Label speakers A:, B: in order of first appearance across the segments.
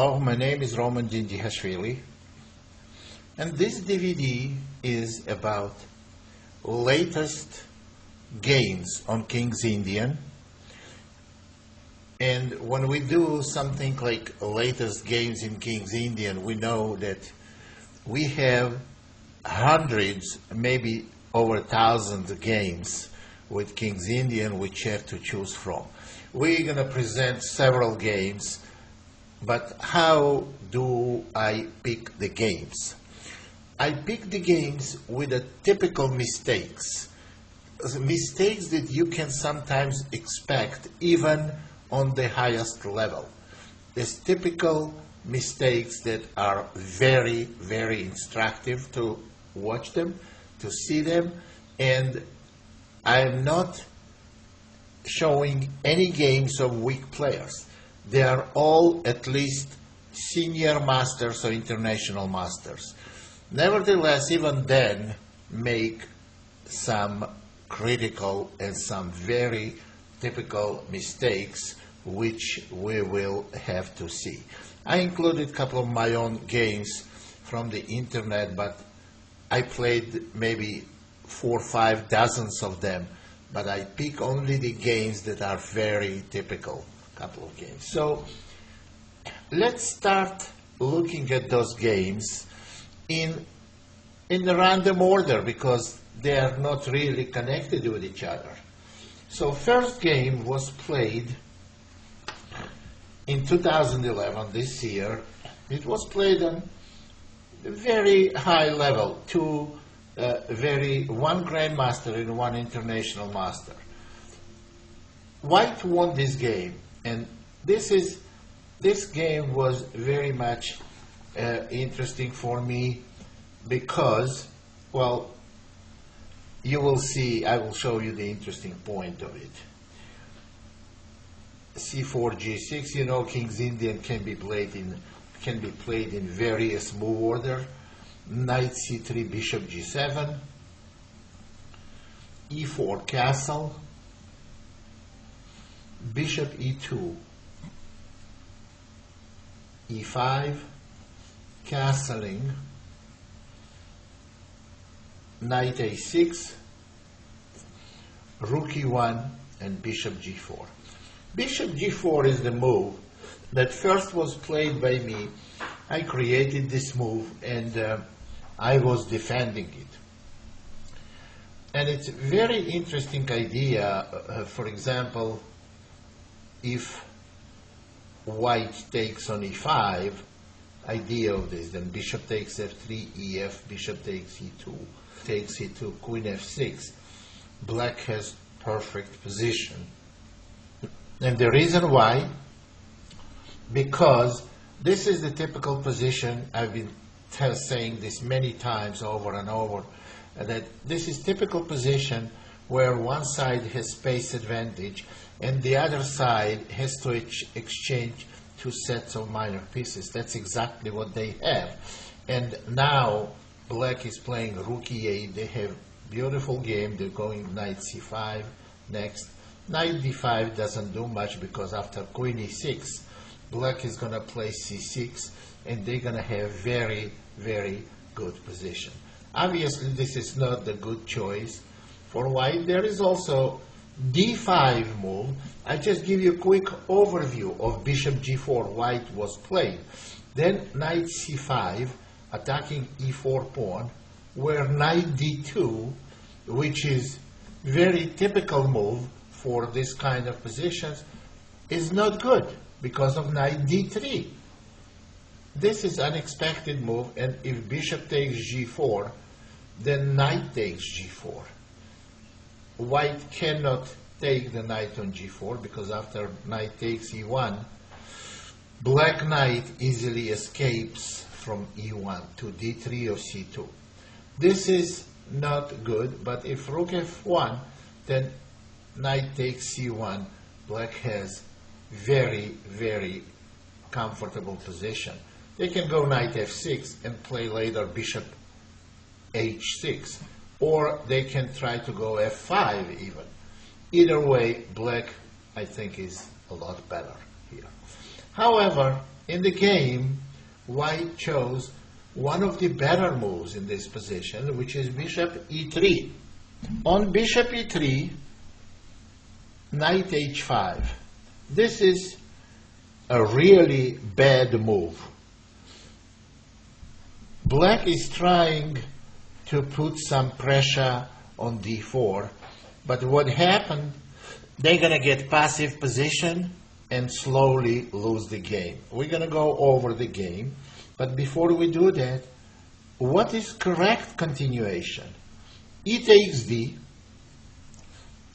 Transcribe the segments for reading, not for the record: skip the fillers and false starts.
A: Hello, my name is Roman Dindihashvili, and this DVD is about latest games on King's Indian. And when we do something like latest games in King's Indian, we know that we have hundreds, maybe over 1,000 games with King's Indian which you have to choose from. We're going to present several games, but how do I pick the games? I pick the games with the typical mistakes that you can sometimes expect even on the highest level. These typical mistakes that are very, very instructive to watch them, to see them, and I'm not showing any games of weak players. They are all at least senior masters or international masters. Nevertheless, even then, make some critical and some very typical mistakes which we will have to see. I included a couple of my own games from the internet, but I played maybe 4 or 5 dozens of them, but I pick only the games that are very typical, couple of games. So let's start looking at those games in the random order because they are not really connected with each other. So first game was played in 2011, this year. It was played on a very high level, one grandmaster and one international master. White won this game, and this game was very much interesting for me because, well, you will see, I will show you the interesting point of it. C4, G6, you know, King's Indian can be played in various move order. Knight C3, Bishop G7, E4, castle, Bishop E2, E5, castling, Knight A6, Rook E1, and Bishop G4. Bishop G4 is the move that first was played by me. I created this move and I was defending it. And it's a very interesting idea. For example, if white takes on E5, idea of this, then bishop takes F3, EF, bishop takes E2, takes E2, queen F6. Black has perfect position. And the reason why, because this is the typical position, I've been saying this many times over and over, that this is typical position where one side has space advantage and the other side has to exchange 2 sets of minor pieces. That's exactly what they have. And now Black is playing Rook E8. They have beautiful game. They're going Knight C5 next. Knight D5 doesn't do much because after Queen E6, Black is going to play C6 and they're going to have very, very good position. Obviously, this is not the good choice for White. There is also D5 move. I just give you a quick overview of Bishop G4. White was played. Then Knight C5, attacking E4 pawn, where Knight D2, which is very typical move for this kind of positions, is not good because of Knight D3. This is unexpected move, and if bishop takes G4, then knight takes G4. White cannot take the knight on G4 because after knight takes E1, Black knight easily escapes from E1 to D3 or C2. This is not good, but if Rook F1, then knight takes C1. Black has very, very comfortable position. They can go knight F6 and play later bishop H6, or they can try to go F5 even. Either way, Black, I think, is a lot better here. However, in the game, white chose one of the better moves in this position, which is bishop e3. On bishop e3, knight h5. This is a really bad move. Black is trying to put some pressure on d4, but what happened, they're going to get passive position and slowly lose the game. We're going to go over the game, but before we do that, what is correct continuation? E takes d.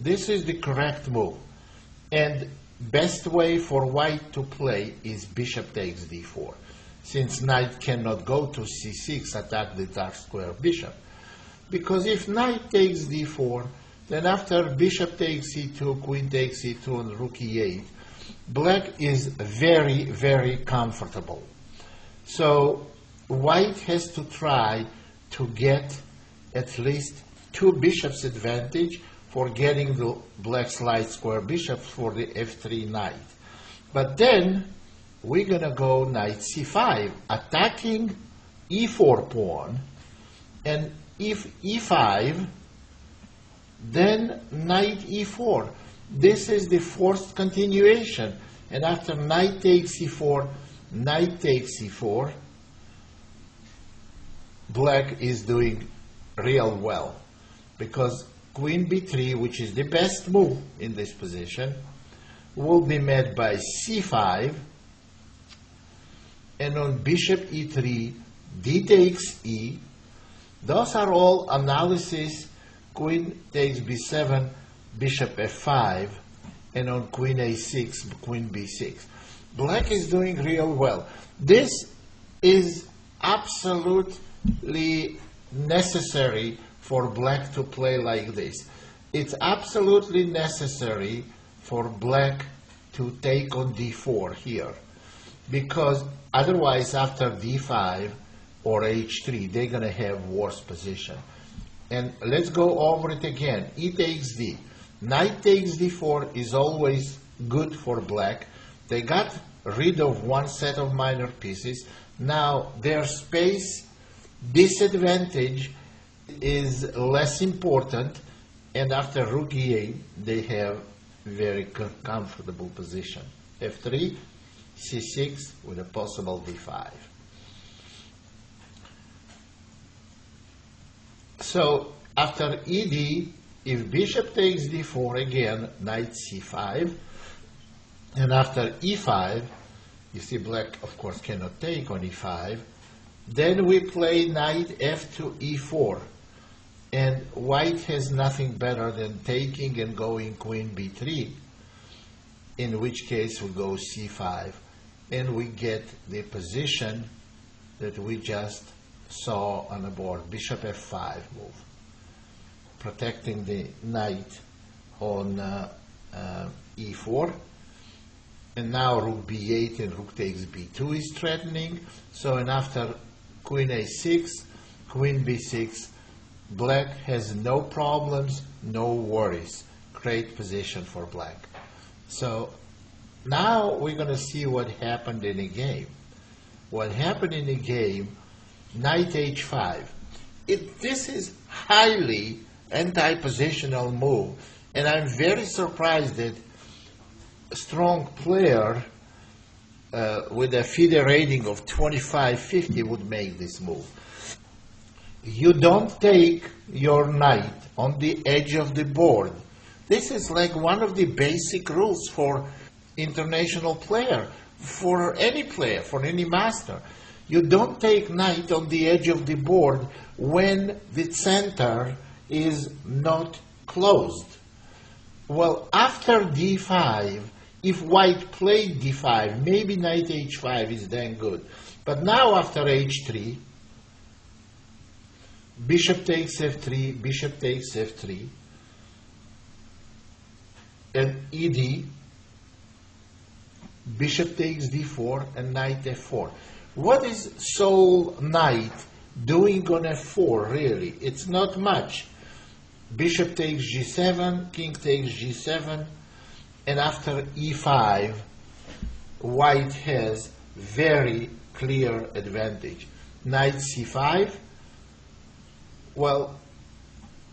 A: This is the correct move. And best way for white to play is bishop takes d4. Since knight cannot go to c6, attack the dark square bishop. Because if knight takes d4, then after bishop takes e2, queen takes e2, and rook e8, black is very, very comfortable. So white has to try to get at least two bishops advantage for getting the black's light square bishop for the f3 knight. But then we're going to go knight c5, attacking e4 pawn, and if e5, then knight e4. This is the forced continuation. And after knight takes e4, knight takes e4, black is doing real well. Because queen b3, which is the best move in this position, will be met by c5, and on bishop e3, d takes e. Those are all analysis. Queen takes b7, bishop f5, and on queen a6, queen b6. Black is doing real well. This is absolutely necessary for black to play like this. It's absolutely necessary for black to take on d4 here, because otherwise after d5 or h3, they're going to have worse position. And let's go over it again. E takes d. Knight takes d4 is always good for black. They got rid of one set of minor pieces. Now their space disadvantage is less important, and after rook e8, they have very comfortable position. f3, c6 with a possible d5. So after ed, if bishop takes d4, again knight c5, and after e5, you see black of course cannot take on e5, then we play knight f to e4, and white has nothing better than taking and going queen b3, in which case we go c5, and we get the position that we just saw on the board, bishop f5 move, protecting the knight on e4. And now rook b8 and rook takes b2 is threatening. So, and after queen a6, queen b6, black has no problems, no worries. Great position for black. So now we're going to see what happened in the game. What happened in the game, knight h5. This is highly anti-positional move, and I'm very surprised that a strong player with a FIDE rating of 25-50 would make this move. You don't take your knight on the edge of the board. This is like one of the basic rules for international player, for any player, for any master. You don't take knight on the edge of the board when the center is not closed. Well, after d5, if white played d5, maybe knight h5 is then good. But now after h3, bishop takes f3, bishop takes f3, and ed, bishop takes d4, and knight f4. What is sole knight doing on f4, really? It's not much. Bishop takes g7, king takes g7, and after e5, white has very clear advantage. Knight c5, well,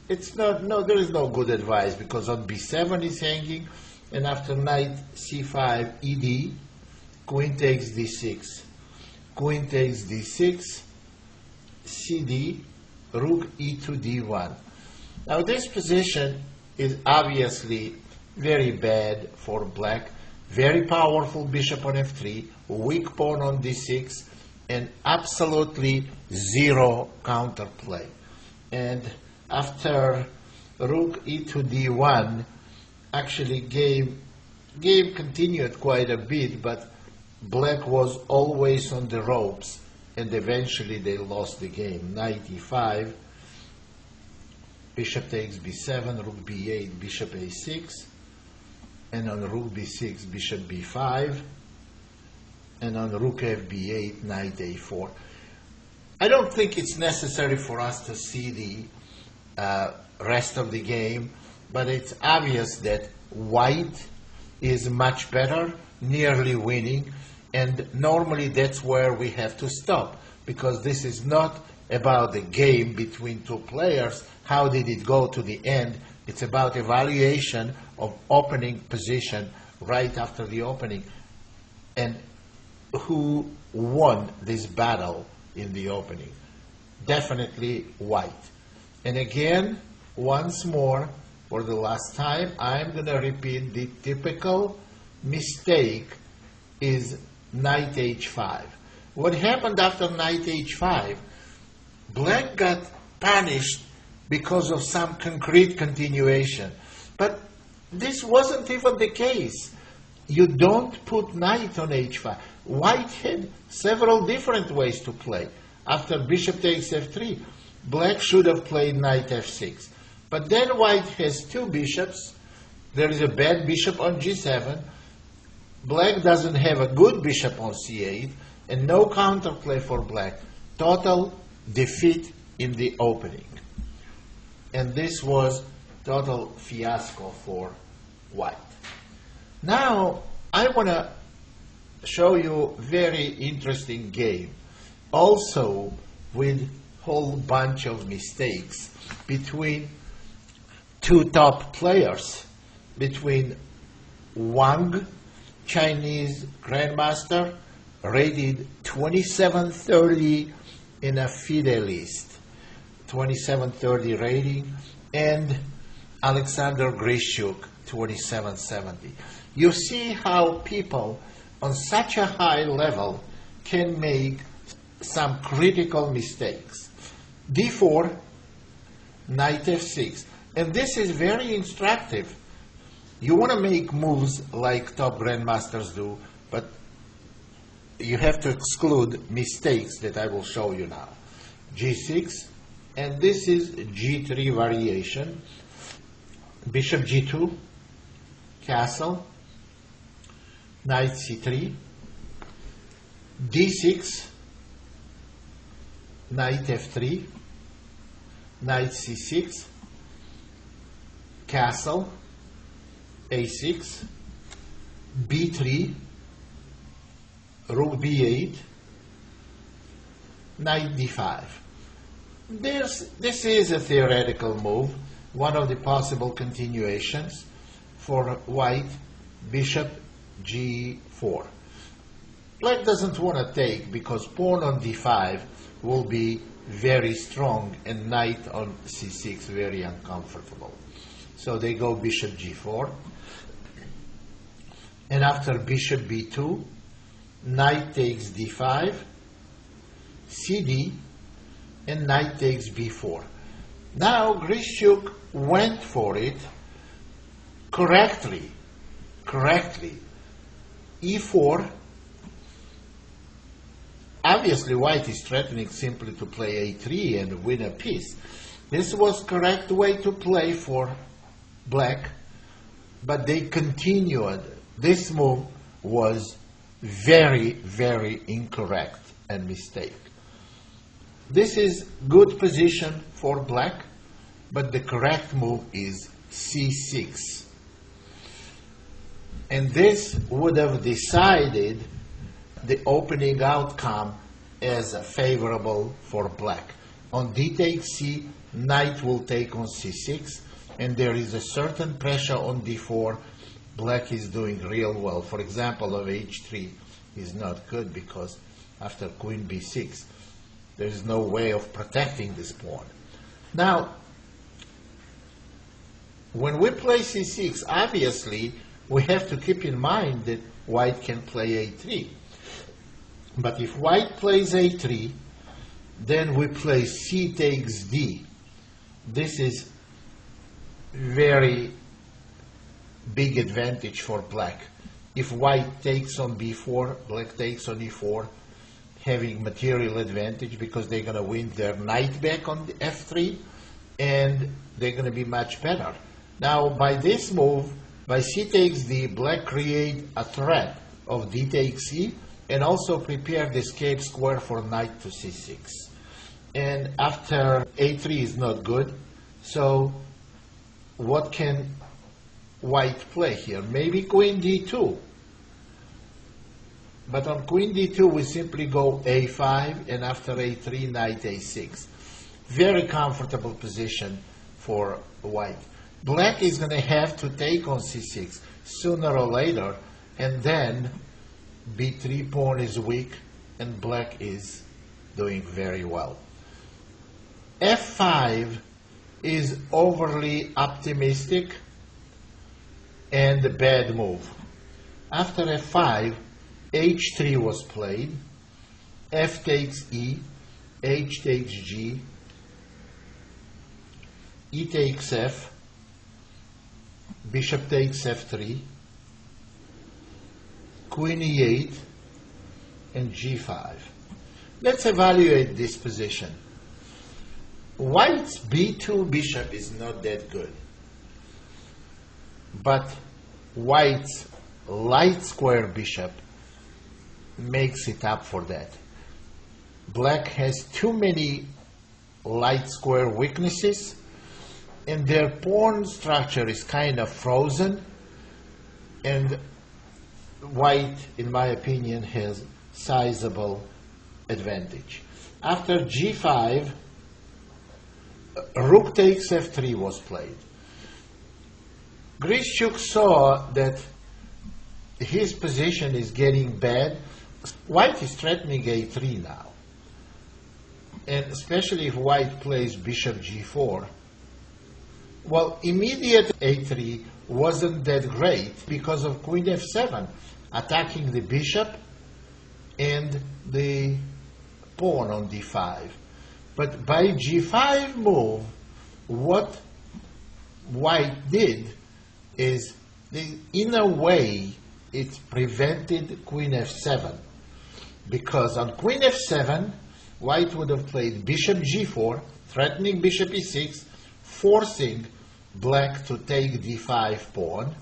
A: it's not, no, there is no good advice because on b7 is hanging, and after knight c5, ed, queen takes d6, queen takes d6, cd, rook e2 d1. Now this position is obviously very bad for black. Very powerful bishop on f3, weak pawn on d6, and absolutely zero counterplay. And after rook e2 d1, actually game continued quite a bit, but black was always on the ropes, and eventually they lost the game. Knight e5, bishop takes b7, rook b8, bishop a6, and on rook b6, bishop b5, and on rook fb8, knight a4. I don't think it's necessary for us to see the rest of the game, but it's obvious that white is much better, nearly winning, and normally that's where we have to stop, because this is not about the game between two players, how did it go to the end. It's about evaluation of opening position right after the opening, and who won this battle in the opening. Definitely white. And again, once more, for the last time, I'm going to repeat the typical mistake is knight h5. What happened after knight h5? Black got punished because of some concrete continuation. But this wasn't even the case. You don't put knight on h5. White had several different ways to play. After bishop takes f3, black should have played knight f6. But then white has two bishops. There is a bad bishop on g7. Black doesn't have a good bishop on c8, and no counterplay for black. Total defeat in the opening. And this was total fiasco for white. Now, I want to show you a very interesting game, also with whole bunch of mistakes between two top players, between Wang, Chinese grandmaster, rated 2730 in a FIDE list, 2730 rating, and Alexander Grishuk, 2770. You see how people on such a high level can make some critical mistakes. d4, knight f6. And this is very instructive. You want to make moves like top grandmasters do, but you have to exclude mistakes that I will show you now. g6, and this is g3 variation. Bishop g2, castle, knight c3, d6, knight f3, knight c6, castle, a6, b3, rook b8, knight d5. This is a theoretical move, one of the possible continuations for white, bishop g4. Black doesn't want to take because pawn on d5 will be very strong and knight on c6 very uncomfortable. So they go bishop g4. And after bishop b2, knight takes d5, cd, and knight takes b4. Now Grishuk went for it correctly. e4. Obviously white is threatening simply to play a3 and win a piece. This was correct way to play for black, but they continued. This move was very, very incorrect and mistake. This is good position for black, but the correct move is c6. And this would have decided the opening outcome as favorable for black. On d takes c, knight will take on c6, and there is a certain pressure on d4. Black is doing real well. For example, of h3 is not good because after queen b6, there is no way of protecting this pawn. Now, when we play c6, obviously, we have to keep in mind that white can play a3. But if white plays a3, then we play c takes d. This is very big advantage for black. If white takes on b4, black takes on e4, having material advantage because they're going to win their knight back on the f3, and they're going to be much better. Now, by this move, by c takes d, black create a threat of d takes e, and also prepare the escape square for knight to c6. And after a3 is not good, so what can white play here? Maybe queen d2. But on queen d2, we simply go a5, and after a3, knight a6. Very comfortable position for white. Black is going to have to take on c6 sooner or later, and then b3 pawn is weak, and black is doing very well. f5 is overly optimistic and a bad move. After f5, h3 was played, f takes e, h takes g, e takes f, bishop takes f3, queen e8, and g5. Let's evaluate this position. White's b2 bishop is not that good, but white's light square bishop makes it up for that. Black has too many light square weaknesses, and their pawn structure is kind of frozen, and white, in my opinion, has sizable advantage. After g5, rook takes f3 was played. Grischuk saw that his position is getting bad. White is threatening a3 now. And especially if white plays bishop g4. Well, immediate a3 wasn't that great because of queen f7, attacking the bishop and the pawn on d5. But by g5 move, what white did is, in a way, it prevented queen f7. Because on queen f7, white would have played bishop g4, threatening bishop e6, forcing black to take d5 pawn.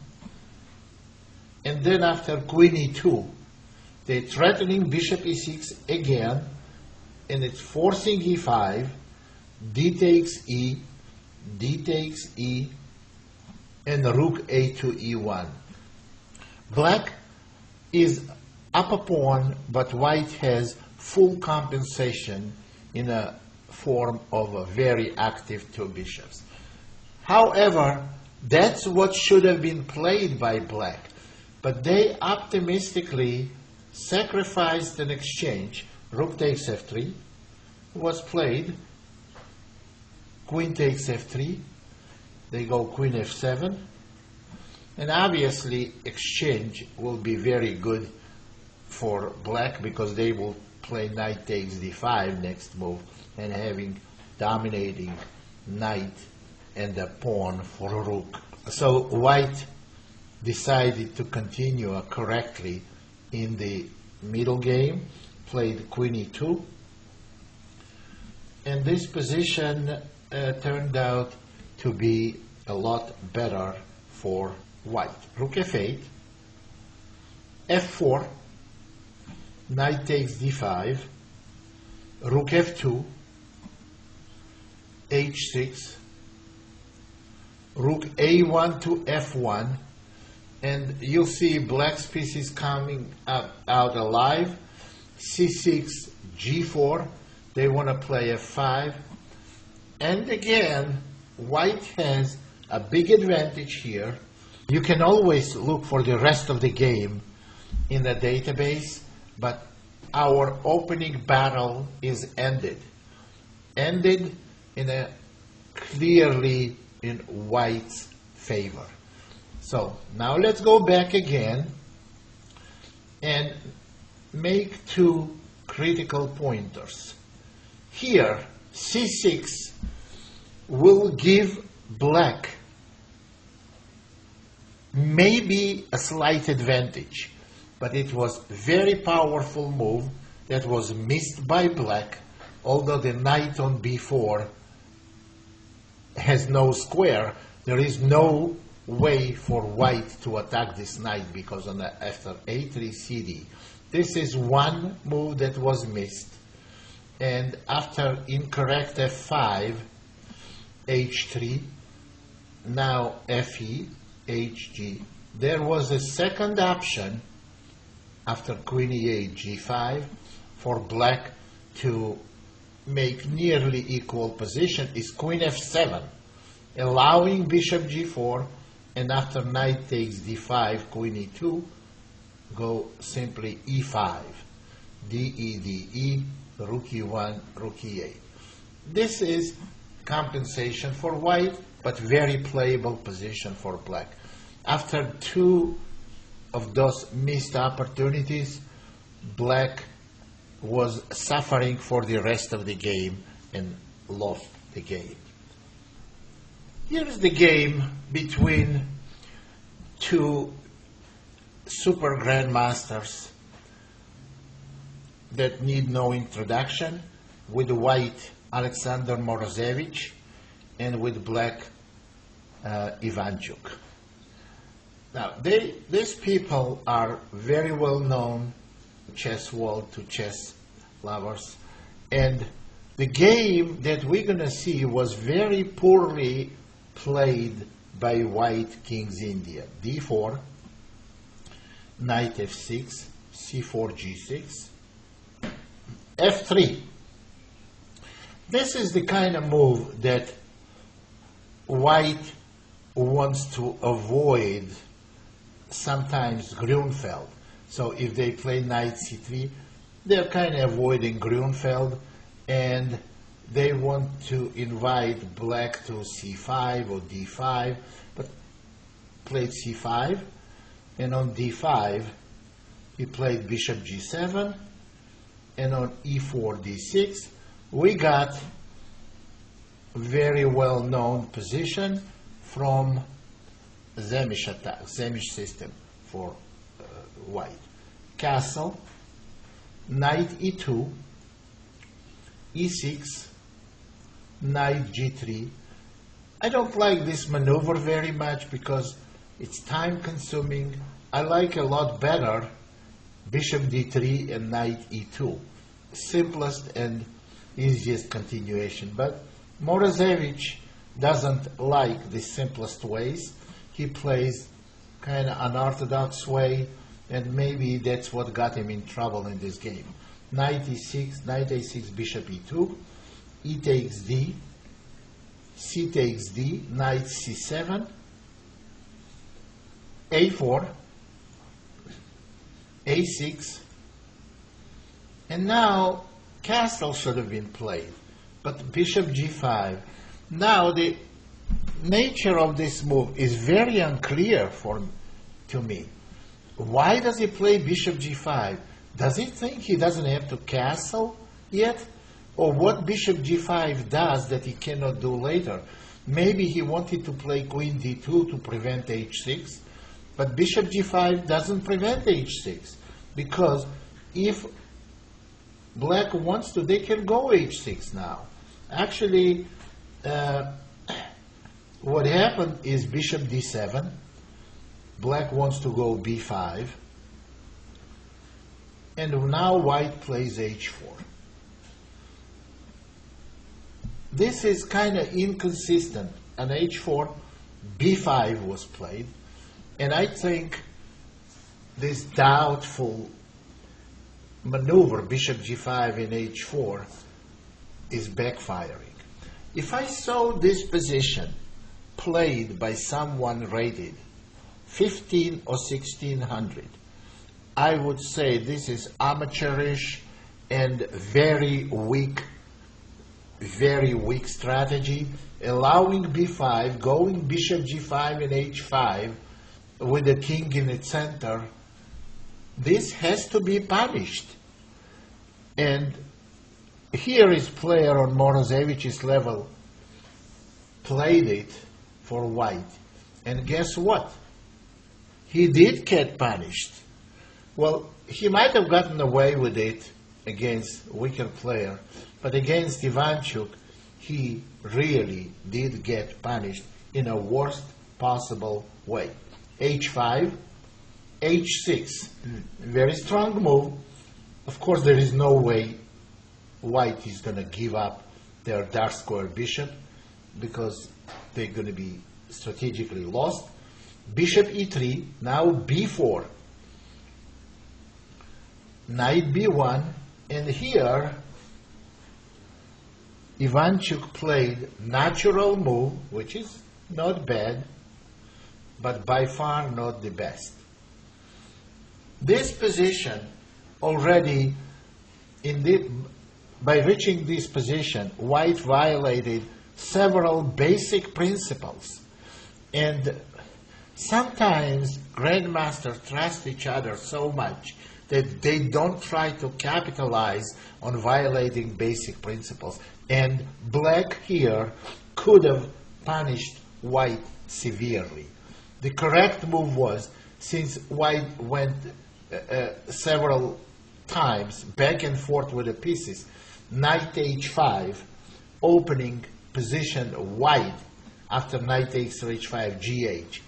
A: And then after queen e2, they're threatening bishop e6 again, and it's forcing e5, d takes e, d takes e, and rook a2 e1. Black is up a pawn, but white has full compensation in a form of a very active two bishops. However, that's what should have been played by black, but they optimistically sacrificed an exchange. Rook takes f3 was played, queen takes f3, they go queen f7, and obviously exchange will be very good for black because they will play knight takes d5 next move, and having dominating knight and a pawn for a rook. So white decided to continue correctly in the middle game, played queen e2, and this position turned out to be a lot better for white. Rook f8, f4, knight takes d5, rook f2, h6, rook a1 to f1, and you'll see black's pieces coming out alive. C6, G4, they want to play F5, and again, white has a big advantage here. You can always look for the rest of the game in the database, but our opening battle is ended in a clearly in white's favor. So now let's go back again and make two critical pointers. Here, C6 will give black maybe a slight advantage, but it was a very powerful move that was missed by black, although the knight on b4 has no square. There is no way for white to attack this knight because after a3 cd. This is one move that was missed, and after incorrect f5, h3, now fe, hg. There was a second option after queen e8, g5 for black to make nearly equal position is queen f7, allowing bishop g4, and after knight takes d5, queen e2, go simply e5, de, de, rook e1, rook e8. This is compensation for white, but very playable position for black. After two of those missed opportunities, black was suffering for the rest of the game and lost the game. Here's the game between two super grandmasters that need no introduction, with white Alexander Morozevich and with black Ivanchuk. Now, these people are very well known chess world to chess lovers, and the game that we're going to see was very poorly played by white King's India. d4, knight f6, c4, g6, f3. This is the kind of move that white wants to avoid, sometimes Grunfeld. So if they play knight c3, they're kind of avoiding Grunfeld, and they want to invite black to c5 or d5, but played c5, and on d5 he played bishop g7, and on e4, d6 we got very well-known position from Zemish attack, Zemish system for white. Castle, knight e2, e6, knight g3. I don't like this maneuver very much because it's time consuming. I like a lot better bishop d3 and knight e2. Simplest and easiest continuation. But Morozevich doesn't like the simplest ways. He plays kind of unorthodox way, and maybe that's what got him in trouble in this game. Knight e6, knight a6, bishop e2, e takes d, c takes d, knight c7, a4, a6, and now castle should have been played, but bishop g5. Now the nature of this move is very unclear to me. Why does he play bishop g5? Does he think he doesn't have to castle yet? Or what bishop g5 does that he cannot do later? Maybe he wanted to play queen d2 to prevent h6, but bishop g5 doesn't prevent h6, because if black wants to, they can go h6 now. Actually, what happened is bishop d7, black wants to go b5, and now white plays h4. This is kind of inconsistent. An h4, b5 was played, And I think this doubtful maneuver, bishop g5 in h4, is backfiring. If I saw this position played by someone rated 15 or 1600, I would say this is amateurish and very weak strategy, allowing b5, going bishop g5 and h5 with the king in its center. This has to be punished. And here is player on Morozevich's level played it for white. And guess what? He did get punished. Well, he might have gotten away with it against weaker player, but against Ivanchuk, he really did get punished in a worst possible way. h5, h6, very strong move. Of course, there is no way white is going to give up their dark square bishop because they're going to be strategically lost. Bishop e3, now b4, knight b1, and here Ivanchuk played natural move, which is not bad, but by far not the best. This position already, by reaching this position, white violated several basic principles. And sometimes grandmasters trust each other so much that they don't try to capitalize on violating basic principles. And black here could have punished white severely. The correct move was, since white went several times back and forth with the pieces, knight h5, opening position wide after knight takes to h5, gh.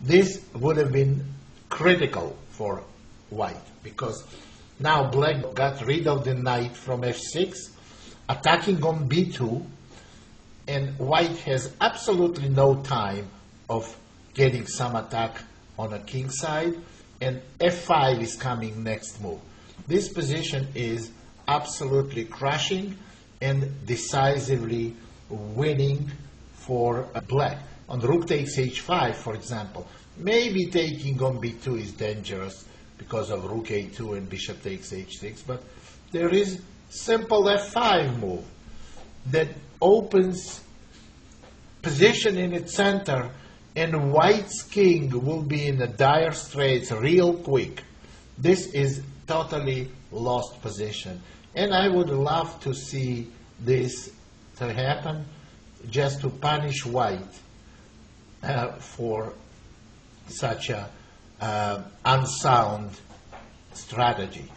A: This would have been critical for white, because now black got rid of the knight from f6, attacking on b2, and white has absolutely no time of getting some attack on a king side, and f5 is coming next move. This position is absolutely crushing and decisively winning for black. On rook takes h5, for example, maybe taking on b2 is dangerous because of rook a2 and bishop takes h6, but there is simple f5 move that opens position in its center, and white's king will be in the dire straits real quick. This is totally lost position, and I would love to see this to happen, just to punish white for such a unsound strategy.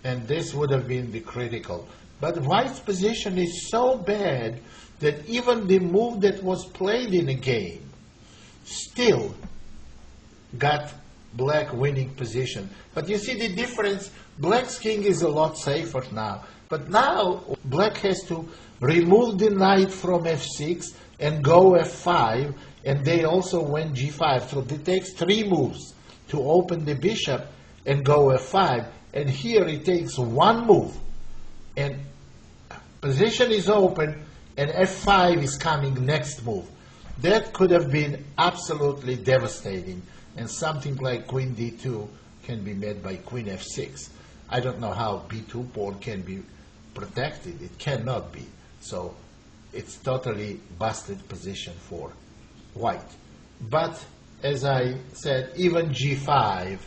A: And this would have been the critical. But white's position is so bad that even the move that was played in a game still got black winning position. But you see the difference, black's king is a lot safer now. But now black has to remove the knight from f6 and go f5, and they also went g5. So it takes 3 moves to open the bishop and go f5. And here it takes 1 move, and position is open, and f5 is coming next move. That could have been absolutely devastating, and something like queen d2 can be met by queen f6. I don't know how b2 pawn can be protected. It cannot be. So it's totally busted position for white. But as I said, even g5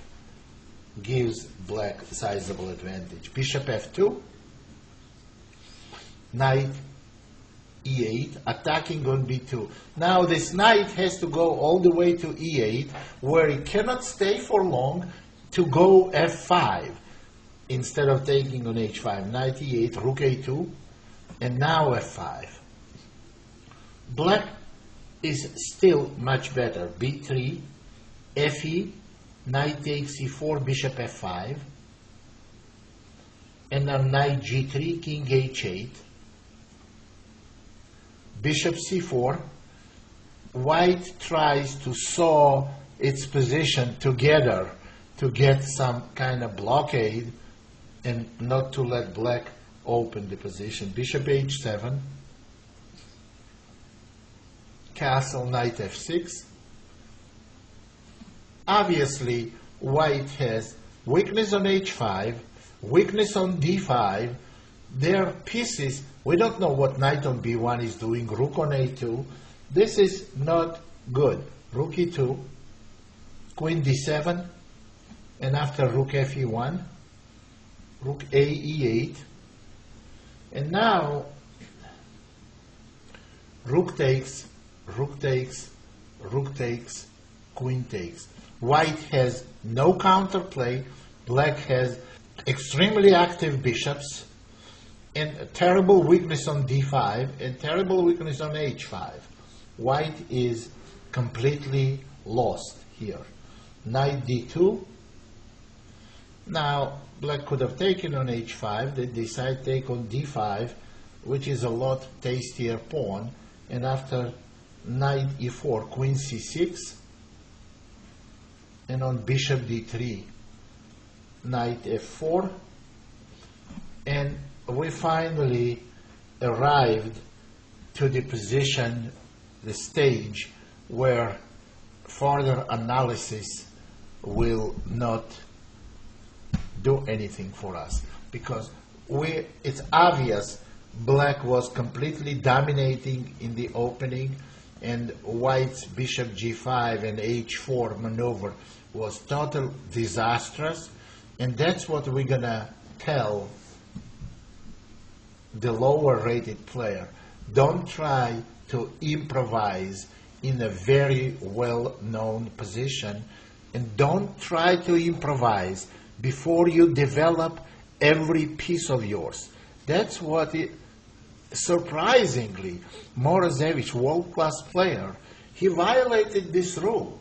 A: gives black sizable advantage. Bishop f2, knight e8, attacking on b2. Now this knight has to go all the way to e8, where it cannot stay for long, to go f5 instead of taking on h5. Knight e8, rook a2, and now f5. Black is still much better. b3, fe, knight takes e4, bishop f5, and now knight g3, king h8, bishop c4. White tries to saw its position together to get some kind of blockade and not to let black open the position. Bishop h7, castle, knight f6. Obviously, white has weakness on h5, weakness on d5. Their pieces, we don't know what knight on b1 is doing, rook on a2. This is not good. Rook e2, queen d7, and after rook fe1, rook a e8, and now rook takes, rook takes, rook takes, queen takes. White has no counterplay. Black has extremely active bishops and a terrible weakness on d5 and terrible weakness on h5. White is completely lost here. Knight d2. Now, black could have taken on h5. They decide take on d5, which is a lot tastier pawn. And after knight e4, queen c6. And on bishop d3, knight f4. And we finally arrived to the position, the stage, where further analysis will not do anything for us, because it's obvious black was completely dominating in the opening, and white's bishop g5 and h4 maneuver was total disastrous, and that's what we're gonna tell the lower rated player. Don't try to improvise in a very well-known position, and don't try to improvise before you develop every piece of yours. That's what surprisingly, Morozevich, world-class player, he violated this rule.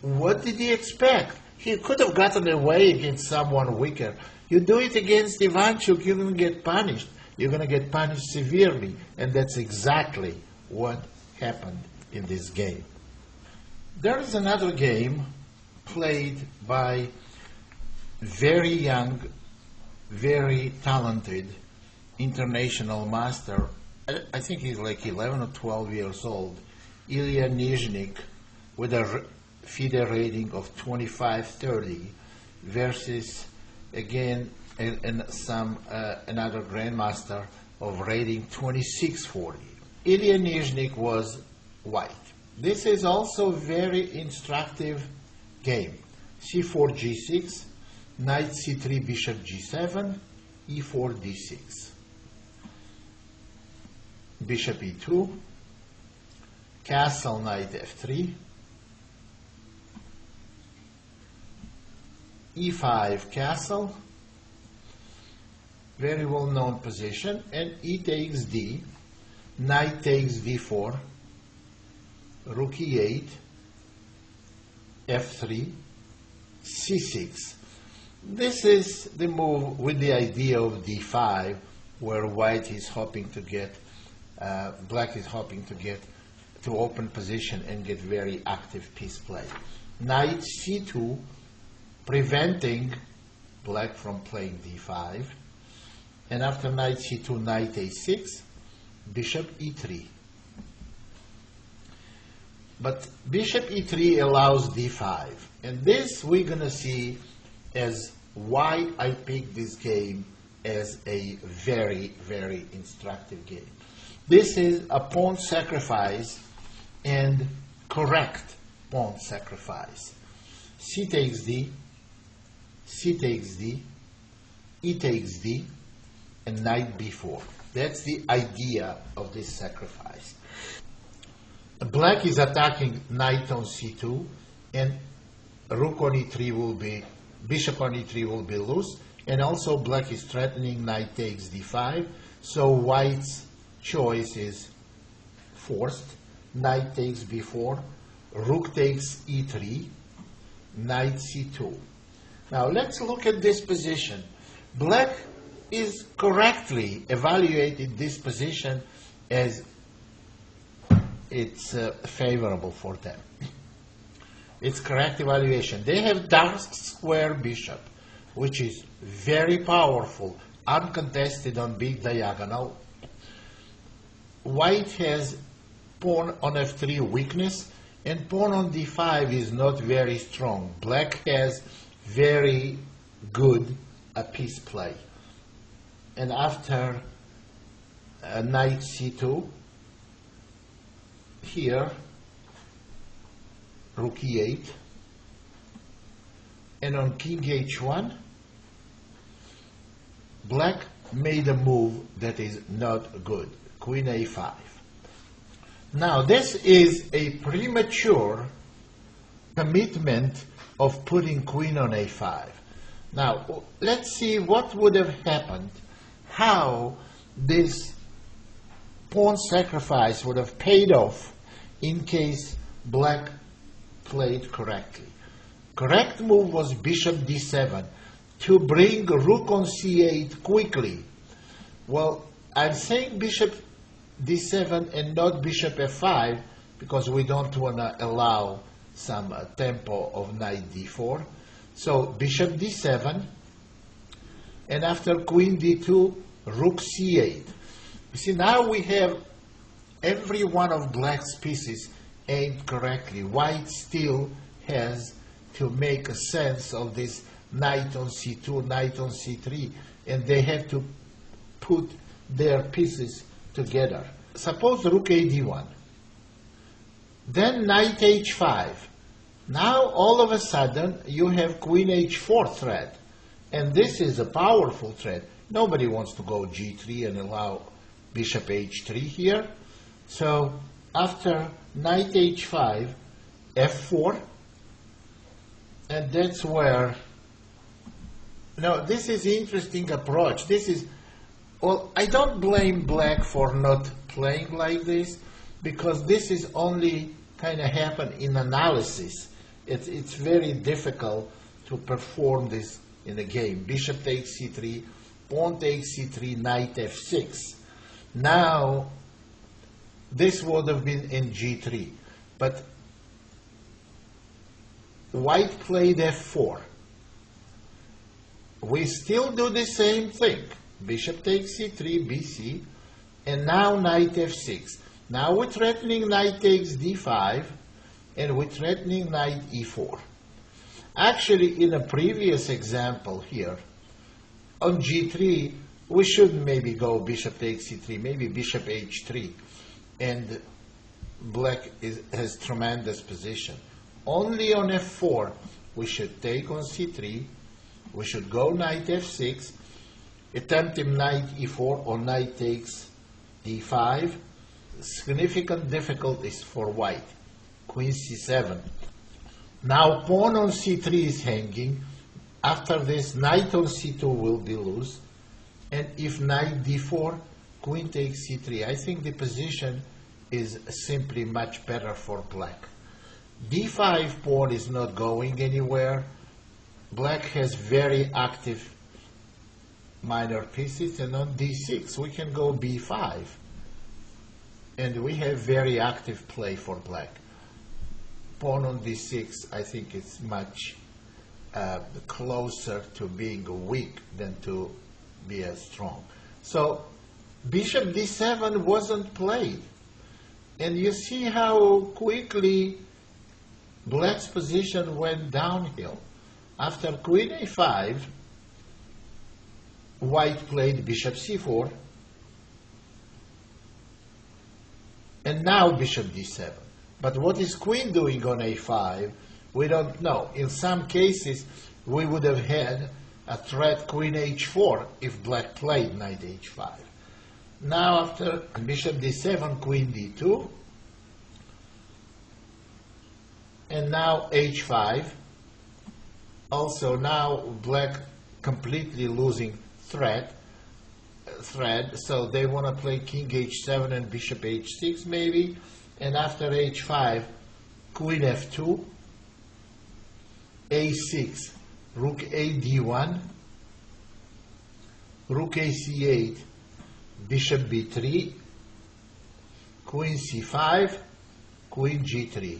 A: What did he expect? He could have gotten away against someone weaker. You do it against Ivanchuk, you're going to get punished. You're going to get punished severely, and that's exactly what happened in this game. There is another game played by very young, very talented international master. I think he's like 11 or 12 years old, Ilya Nizhnik, with a FIDE rating of 25-30 versus, again, another grandmaster of rating 26-40. Ilya Nizhnik was white. This is also a very instructive game. c4, g6, knight c3, bishop g7, e4, d6. Bishop e2, castle, knight f3, e5, castle, very well known position, and e takes d, knight takes d4, rook e8, f3, c6. This is the move with the idea of d5, where white is hoping to get, black is hoping to get to open position and get very active piece play. Knight c2, preventing black from playing d5. And after knight c2, knight a6, bishop e3. But bishop e3 allows d5. And this we're going to see as why I picked this game as a very, very instructive game. This is a pawn sacrifice, and correct pawn sacrifice. C takes d, c takes d, e takes d, and knight b4. That's the idea of this sacrifice. Black is attacking knight on c2, and rook on e3 will be, bishop on e3 will be loose, and also black is threatening knight takes d5, so white's choice is forced. Knight takes b4, rook takes e3, knight c2. Now let's look at this position. Black is correctly evaluated this position as it's favorable for them. It's correct evaluation. They have dark square bishop, which is very powerful, uncontested on big diagonal. White has pawn on f3 weakness, and pawn on d5 is not very strong. Black has very good piece play. And after knight c2, here, rook e8, and on king h1, black made a move that is not good, queen a5. Now this is a premature commitment of putting queen on a5. Now let's see what would have happened, how this pawn sacrifice would have paid off in case black played correctly. Correct move was bishop d7 to bring rook on c8 quickly. Well, I'm saying bishop d7 and not bishop f5 because we don't want to allow some tempo of knight d4. So bishop d7, and after queen d2, rook c8. You see, now we have every one of black's pieces aimed correctly. White still has to make a sense of this knight on c2, knight on c3, and they have to put their pieces together. Suppose rook a d1, then knight h5. Now all of a sudden you have queen h4 threat, and this is a powerful threat. Nobody wants to go g3 and allow bishop h3 here. So after knight h5, f4, and that's where, now this is interesting approach. This is, well, I don't blame black for not playing like this, because this is only kind of happen in analysis. It's very difficult to perform this in a game. Bishop takes c3, pawn takes c3, knight f6. Now, this would have been in g3, but white played f4. We still do the same thing. Bishop takes c3, bc, and now knight f6. Now we're threatening knight takes d5, and we're threatening knight e4. Actually, in a previous example here, on g3, we should maybe go bishop takes c3, maybe bishop h3, and black has tremendous position. Only on f4, we should take on c3, we should go knight f6, attempting knight e4 or knight takes d5. Significant difficulties for white. Queen c7. Now pawn on c3 is hanging. After this, knight on c2 will be loose. And if knight d4, queen takes c3. I think the position is simply much better for black. d5 pawn is not going anywhere. Black has very active minor pieces, and on d6 we can go b5. And we have very active play for black. Pawn on d6, I think it's much closer to being weak than to be as strong. So bishop d7 wasn't played. And you see how quickly black's position went downhill. After queen a5, white played bishop c4, and now bishop d7. But what is queen doing on a5? We don't know. In some cases, we would have had a threat queen h4 if black played knight h5. Now after bishop d7, queen d2, and now h5. Also now black completely losing thread, so they want to play king h7 and bishop h6 maybe, and after h5, queen f2, a6, rook a d1, rook a c8, bishop b3, queen c5, queen g3.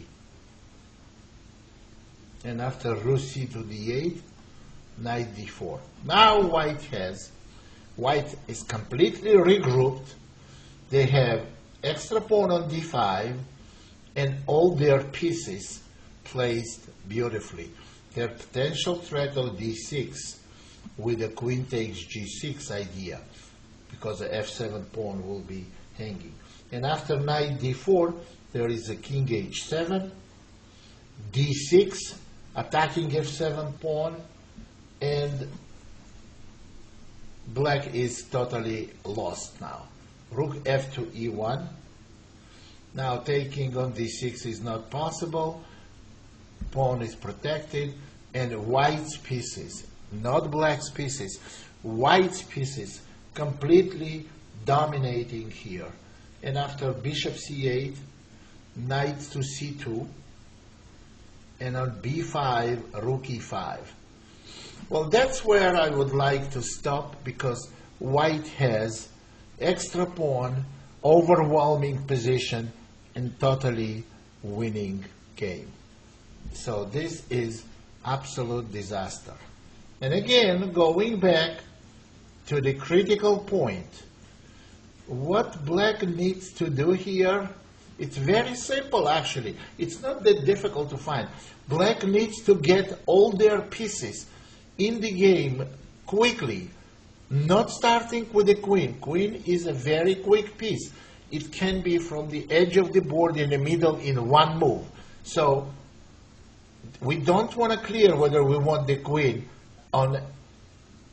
A: and after rook c to d8, knight d4. Now white is completely regrouped. They have extra pawn on d5 and all their pieces placed beautifully. Their potential threat of d6 with the queen takes g6 idea, because the f7 pawn will be hanging. And after knight d4, there is a king h7, d6, attacking f7 pawn, and black is totally lost now. Rook f to e1. Now taking on d6 is not possible. Pawn is protected, and white's pieces, not black's pieces, white's pieces completely dominating here. And after bishop c8, knight to c2, and on b5, rook e5. Well, that's where I would like to stop, because white has extra pawn, overwhelming position, and totally winning game. So this is absolute disaster. And again, going back to the critical point, what black needs to do here, it's very simple actually. It's not that difficult to find. Black needs to get all their pieces in the game quickly, not starting with the queen. Queen is a very quick piece. It can be from the edge of the board in the middle in one move. So we don't want to clear whether we want the queen on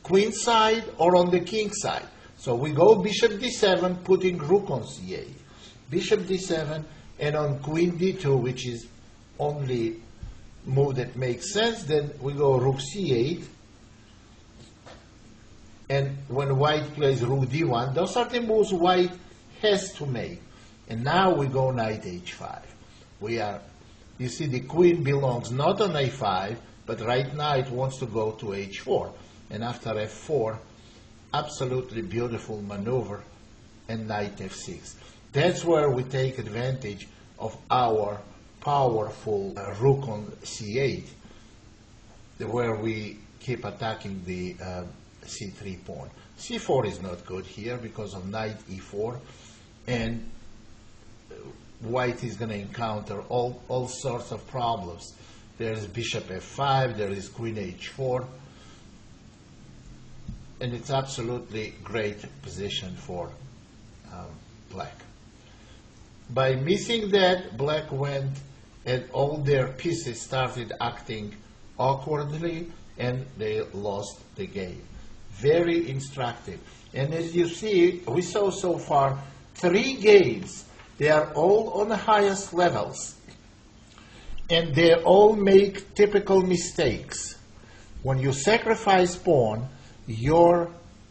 A: queen side or on the king side. So we go bishop d7, putting rook on c8. Bishop d7, and on queen d2, which is only move that makes sense, then we go rook c8. And when white plays rook d1, those are the moves white has to make. And now we go knight h5. You see, the queen belongs not on a5, but right now it wants to go to h4. And after f4, absolutely beautiful maneuver, and knight f6. That's where we take advantage of our powerful rook on c8, where we keep attacking the c3 pawn. c4 is not good here because of knight e4, and white is going to encounter all sorts of problems. There's bishop f5, there is queen h4, and it's absolutely great position for black. By missing that, black went and all their pieces started acting awkwardly, and they lost the game. Very instructive. And as you see, we saw so far 3 games. They are all on the highest levels, and they all make typical mistakes. When you sacrifice pawn, your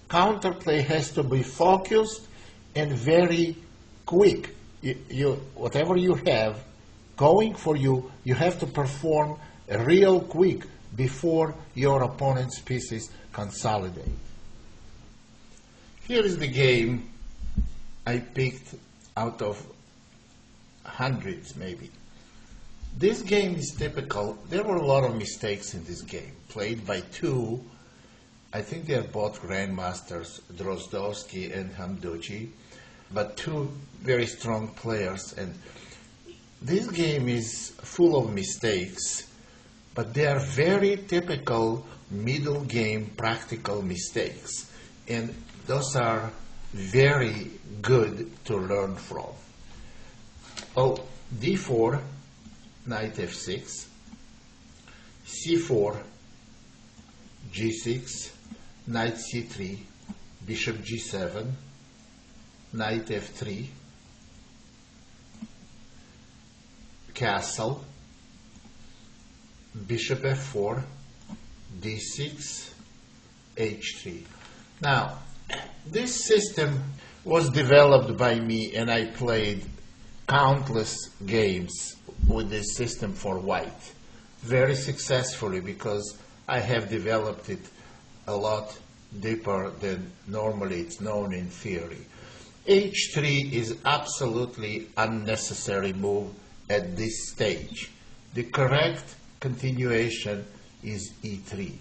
A: counterplay has to be focused and very quick. Whatever you have going for you, you have to perform real quick before your opponent's pieces consolidate. Here is the game I picked out of hundreds maybe. This game is typical. There were a lot of mistakes in this game, played by 2. I think they are both grandmasters, Drozdowski and Hamdouchi, but 2 very strong players. And this game is full of mistakes, but they are very typical middle game practical mistakes. And those are very good to learn from. Oh, d4, knight f6, c4, g6, knight c3, bishop g7, knight f3, castle, bishop f4, d6, h3. Now, this system was developed by me, and I played countless games with this system for white very successfully, because I have developed it a lot deeper than normally it's known in theory. h3 is absolutely unnecessary move at this stage. The correct continuation is e3.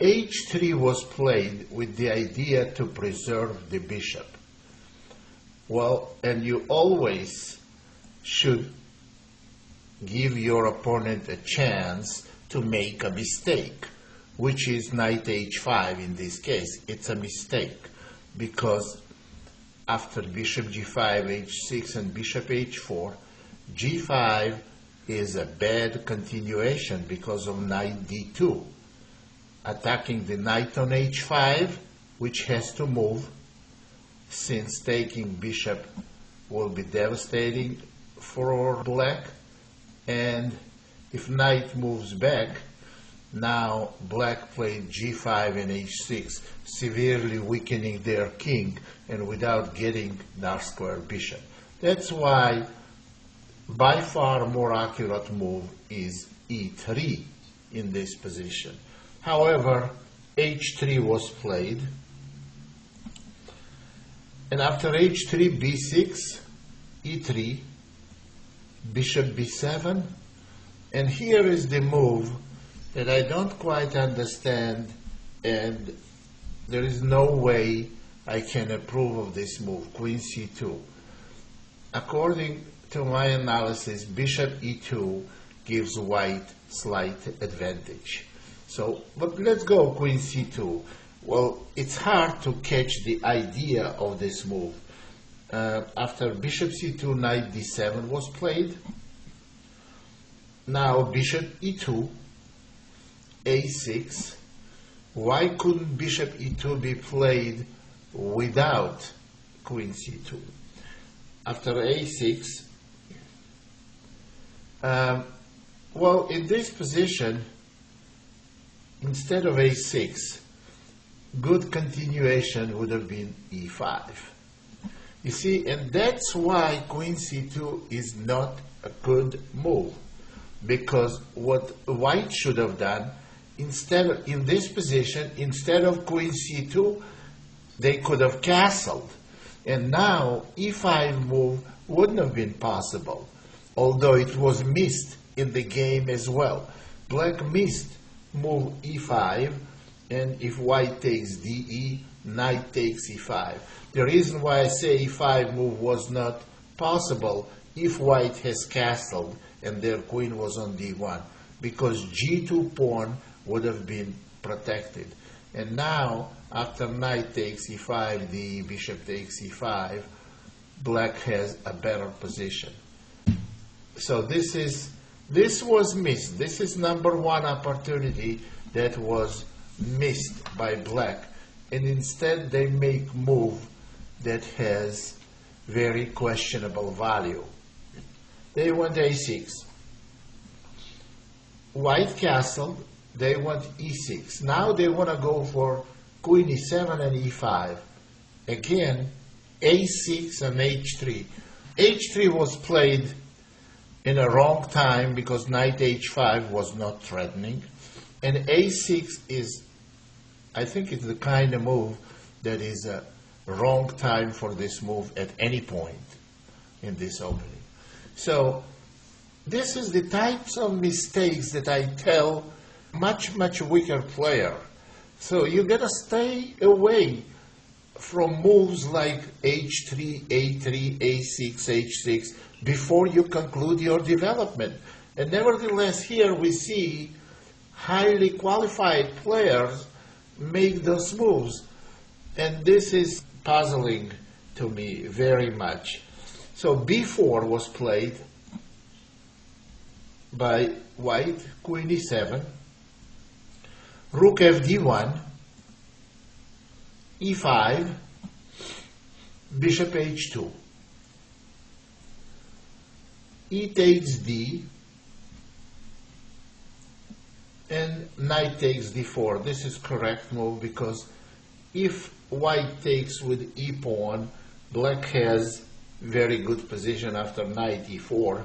A: h3 was played with the idea to preserve the bishop. Well, and you always should give your opponent a chance to make a mistake, which is knight h5 in this case. It's a mistake because after bishop g5, h6, and bishop h4, g5 is a bad continuation because of knight d2, attacking the knight on h5, which has to move, since taking bishop will be devastating for black. And if knight moves back, now black played g5 and h6, severely weakening their king and without getting dark square bishop. That's why by far more accurate move is e3 in this position. However, h3 was played, and after h3, b6, e3, bishop b7, and here is the move that I don't quite understand, and there is no way I can approve of this move, queen c2. According to my analysis, bishop e2 gives white slight advantage. So, but let's go queen c2. Well, it's hard to catch the idea of this move. After bishop c2, knight d7 was played. Now bishop e2, a6. Why couldn't bishop e2 be played without queen c2? After a6, well, in this position, instead of a6, good continuation would have been e5. You see, and that's why queen c2 is not a good move, because what white should have done, in this position, instead of queen c2, they could have castled, and now e5 move wouldn't have been possible, although it was missed in the game as well. Black missed move e5, and if white takes de, knight takes e5. The reason why I say e5 move was not possible if white has castled and their queen was on d1, because g2 pawn would have been protected. And now, after knight takes e5, the bishop takes e5, black has a better position. So this was missed. This is number one opportunity that was missed by black, and instead they make move that has very questionable value. They went a6. White castled. They went e6. Now they want to go for queen e7 and e5. Again, a6 and h3. h3 was played in a wrong time because knight h5 was not threatening. And a6 is, I think it's the kind of move that is a wrong time for this move at any point in this opening. So this is the types of mistakes that I tell much weaker player. So you gotta stay away from moves like h3, a3, a6, h6 before you conclude your development. And nevertheless, here we see highly qualified players make those moves. And this is puzzling to me very much. So b4 was played by white, queen e7, rook fd1, e5, bishop h2, e takes d, and knight takes d4. This is correct move because if white takes with e pawn, black has very good position after knight e4.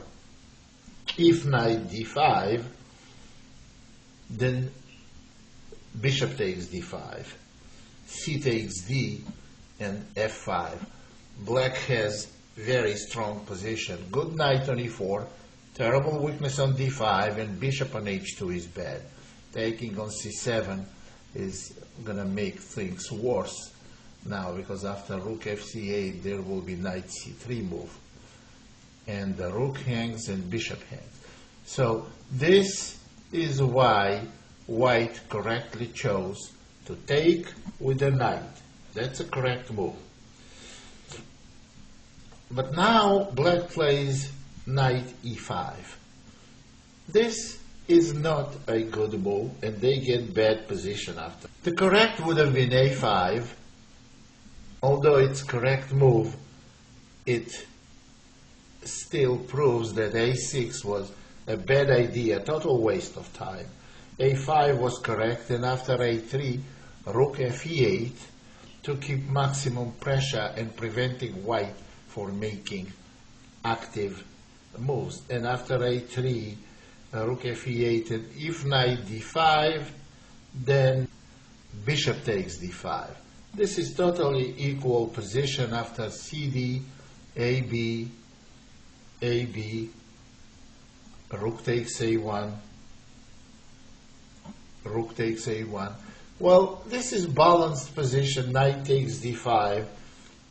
A: If knight d5, then bishop takes d5, c takes d, and f5. Black has very strong position. Good knight on e4, Terrible weakness on d5, and bishop on h2 is bad. Taking on c7 is going to make things worse now, because after rook fc8 there will be knight c3 move, and the rook hangs and bishop hangs. So this is why white correctly chose to take with the knight. That's a correct move. But now black plays knight e5. This is not a good move, and they get bad position after. The correct would have been a5. Although it's correct move, it still proves that a6 was a bad idea, total waste of time. a5 was correct, and after a3, rook fe8 to keep maximum pressure and preventing white for making active moves. And after a3, rook fe8, and if knight d5, then bishop takes d5. This is totally equal position after cd, ab, ab, rook takes a1, rook takes a1. Well, this is balanced position, knight takes d5,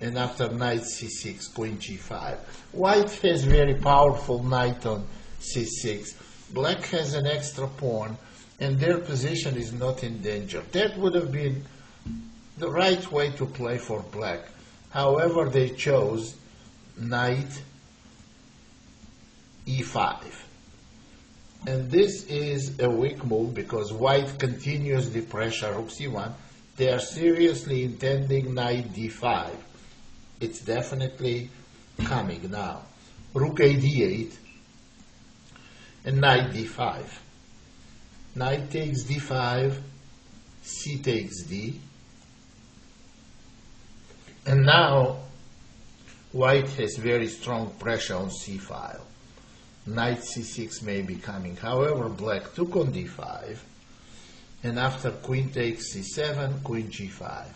A: and after knight c6, queen g5. White has very powerful knight on c6. Black has an extra pawn, and their position is not in danger. That would have been the right way to play for black. However, they chose knight e5. And this is a weak move because white continues the pressure, rook c1. They are seriously intending knight d5. It's definitely coming now. Rook a d8 and knight d5. Knight takes d5, c takes d. And now white has very strong pressure on c file. Knight c6 may be coming. However, black took on d5, and after queen takes c7, queen g5.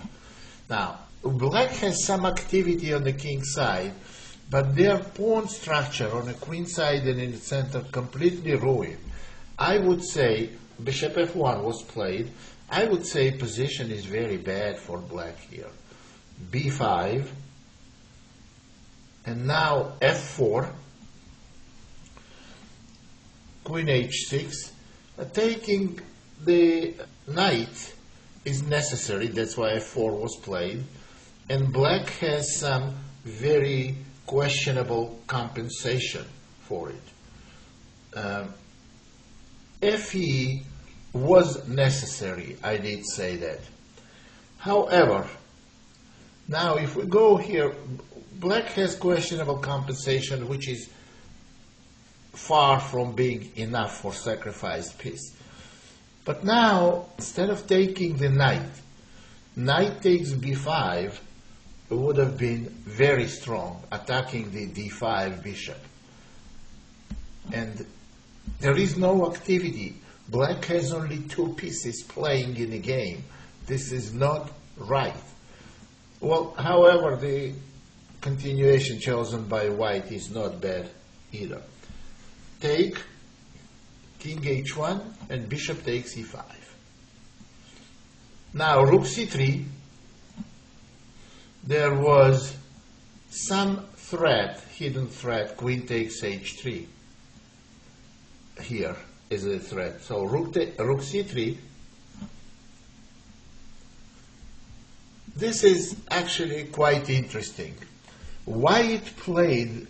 A: Now, black has some activity on the king side, but their pawn structure on the queen side and in the center completely ruined. I would say bishop f1 was played. I would say position is very bad for black here. b5, and now f4, queen h6. Taking the knight is necessary, that's why f4 was played, and black has some very questionable compensation for it. Fe was necessary, I did say that. However, now if we go here, black has questionable compensation, which is far from being enough for sacrificed piece. But now, instead of taking the knight, knight takes b5 would have been very strong, attacking the d5 bishop. And there is no activity. Black has only two pieces playing in the game. This is not right. Well, however, the continuation chosen by white is not bad either. Take, king h1, and bishop takes e5. Now, rook c3, there was some threat, hidden threat, queen takes h3. Here is a threat. So rook c3. This is actually quite interesting. White played,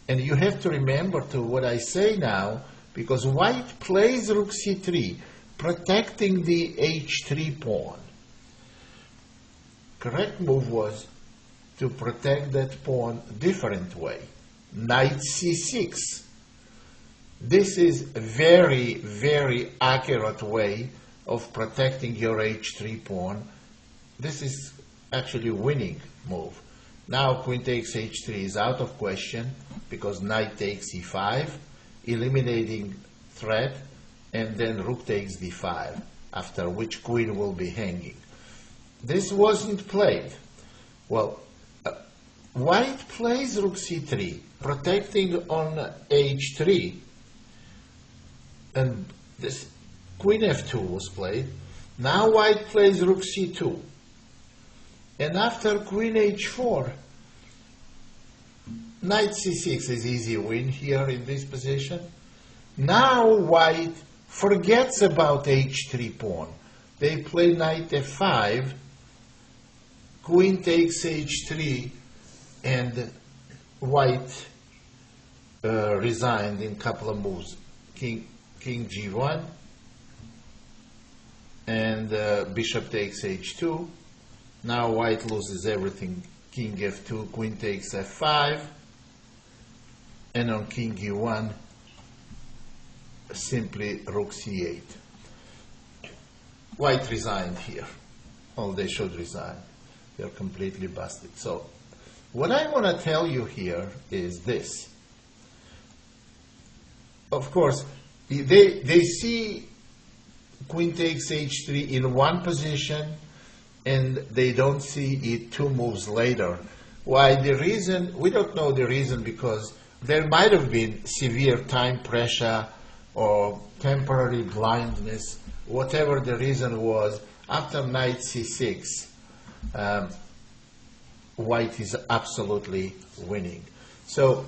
A: and you have to remember to what I say now, because white plays rook c3, protecting the h3 pawn. Correct move was to protect that pawn different way. Knight c6. This is a very, very accurate way of protecting your h3 pawn. This is actually winning move. Now queen takes h3 is out of question because knight takes e5, eliminating threat, and then rook takes d5, after which queen will be hanging. This wasn't played. Well, white plays rook c3. protecting on h3, and this queen f2 was played. Now white plays rook c2, and after queen h4, knight c6 is easy win here in this position. Now white forgets about h3 pawn. They play knight f5, queen takes h3, and white resigned in a couple of moves. King g1, and bishop takes h2. Now white loses everything. King f2, queen takes f5, and on king e1, simply rook c8. White resigned here. Oh, they should resign. They're completely busted. So what I want to tell you here is this. Of course, they see queen takes h3 in one position, and they don't see it two moves later. Why? The reason, we don't know the reason, because there might have been severe time pressure or temporary blindness, whatever the reason was. After knight c6, white is absolutely winning. So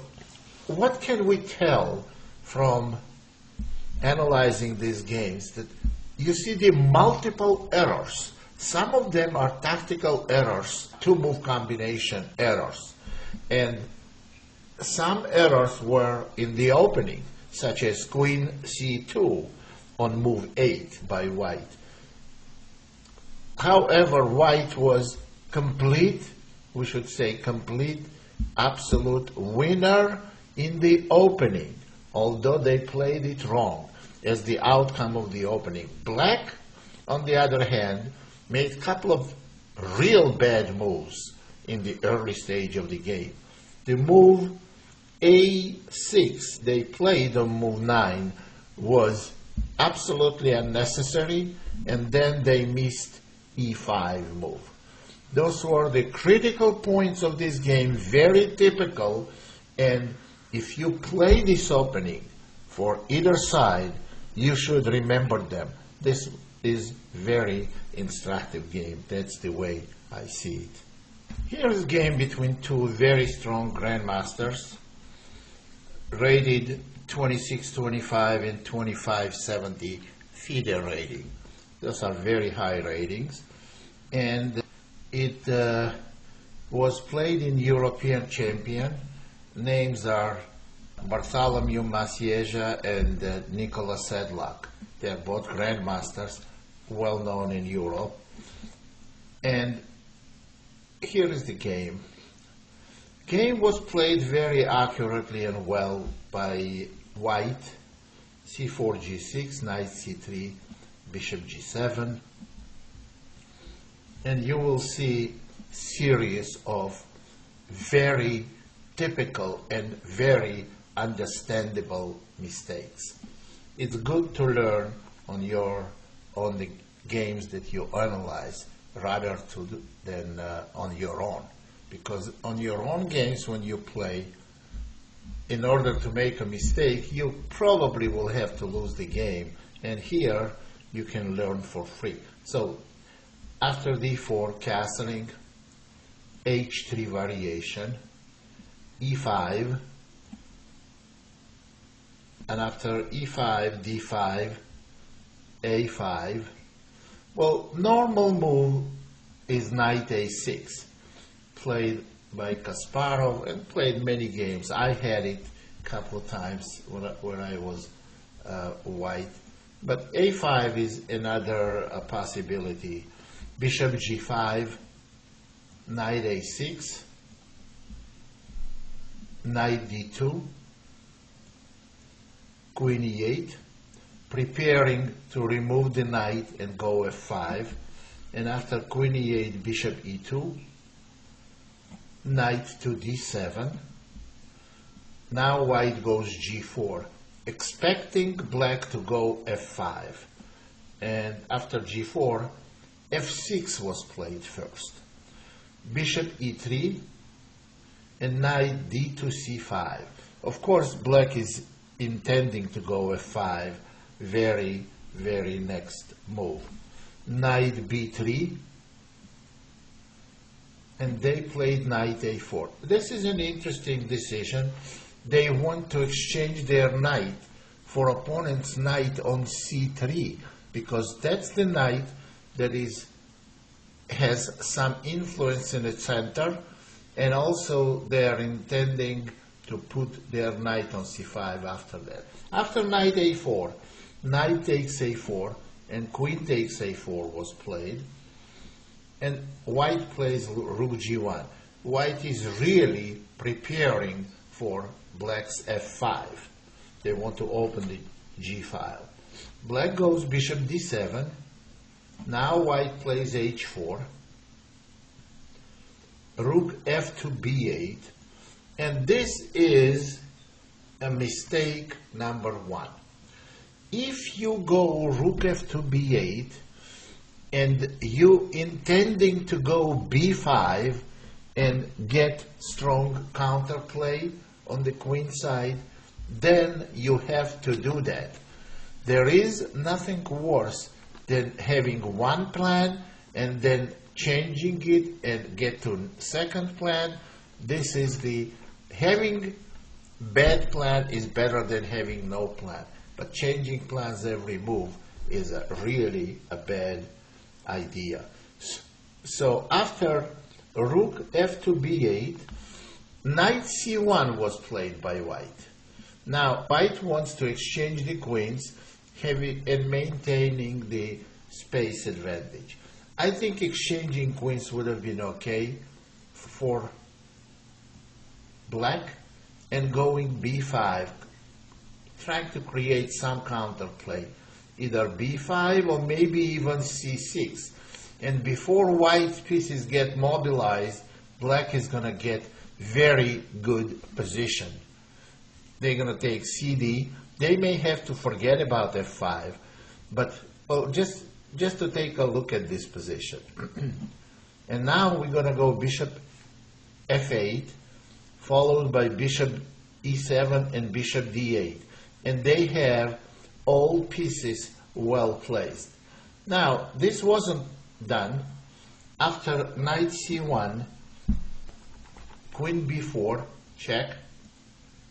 A: what can we tell from analyzing these games? That you see the multiple errors. Some of them are tactical errors, two-move combination errors. And some errors were in the opening, such as queen c2 on move 8 by white. However, white was complete, we should say complete, absolute winner in the opening, although they played it wrong as the outcome of the opening. Black, on the other hand, made a couple of real bad moves in the early stage of the game. The move a6 they played on move 9 was absolutely unnecessary, and then they missed e5 move. Those were the critical points of this game, very typical, and if you play this opening for either side, you should remember them. This is very instructive game. That's the way I see it. Here's a game between two very strong grandmasters, rated 2625 and 2570 FIDE rating. Those are very high ratings, and it was played in European champion. Names are Bartholomew Masieja and Nikola Sedlak. They're both grandmasters, well known in Europe. And here is the game. Game was played very accurately and well by white. c4, g6, knight c3, bishop g7. And you will see series of very typical and very understandable mistakes. It's good to learn on the games that you analyze rather than on your own. Because on your own games, when you play, in order to make a mistake, you probably will have to lose the game. And here, you can learn for free. So, after d4, castling, h3 variation, e5, and after e5, d5, a5. Well, normal move is knight a6, played by Kasparov and played many games. I had it a couple of times when I was white. But a5 is another possibility. Bishop g5, knight a6, knight d2, queen e8, preparing to remove the knight and go f5, and after queen e8, bishop e2, knight to d7. Now white goes g4, expecting black to go f5, and after g4, f6 was played first. Bishop e3, and knight d2 c5. Of course, black is intending to go f5, very, very next move. Knight b3, and they played knight a4. This is an interesting decision. They want to exchange their knight for opponent's knight on c3, because that's the knight that has some influence in the center, and also they are intending to put their knight on c5 after that. After knight a4, knight takes a4, and queen takes a4 was played, and white plays rook g1. White is really preparing for black's f5. They want to open the g file. Black goes bishop d7. Now white plays h4. Rook f2 b8. And this is a mistake number one. If you go rook f2 b8 and you intending to go b5 and get strong counterplay on the queen side, then you have to do that. There is nothing worse than having one plan and then changing it and get to second plan. This is having bad plan is better than having no plan. But changing plans every move is really a bad idea. So after rook f2 b8, knight c1 was played by white. Now white wants to exchange the queens, and maintaining the space advantage. I think exchanging queens would have been okay for black, and going b5, trying to create some counterplay, either b5 or maybe even c6. And before white pieces get mobilized, black is going to get very good position. They're going to take cd. They may have to forget about f5, but just to take a look at this position. And now we're going to go bishop f8, followed by bishop e7 and bishop d8. And they have all pieces well placed. Now, this wasn't done. After knight c1, queen b4, check,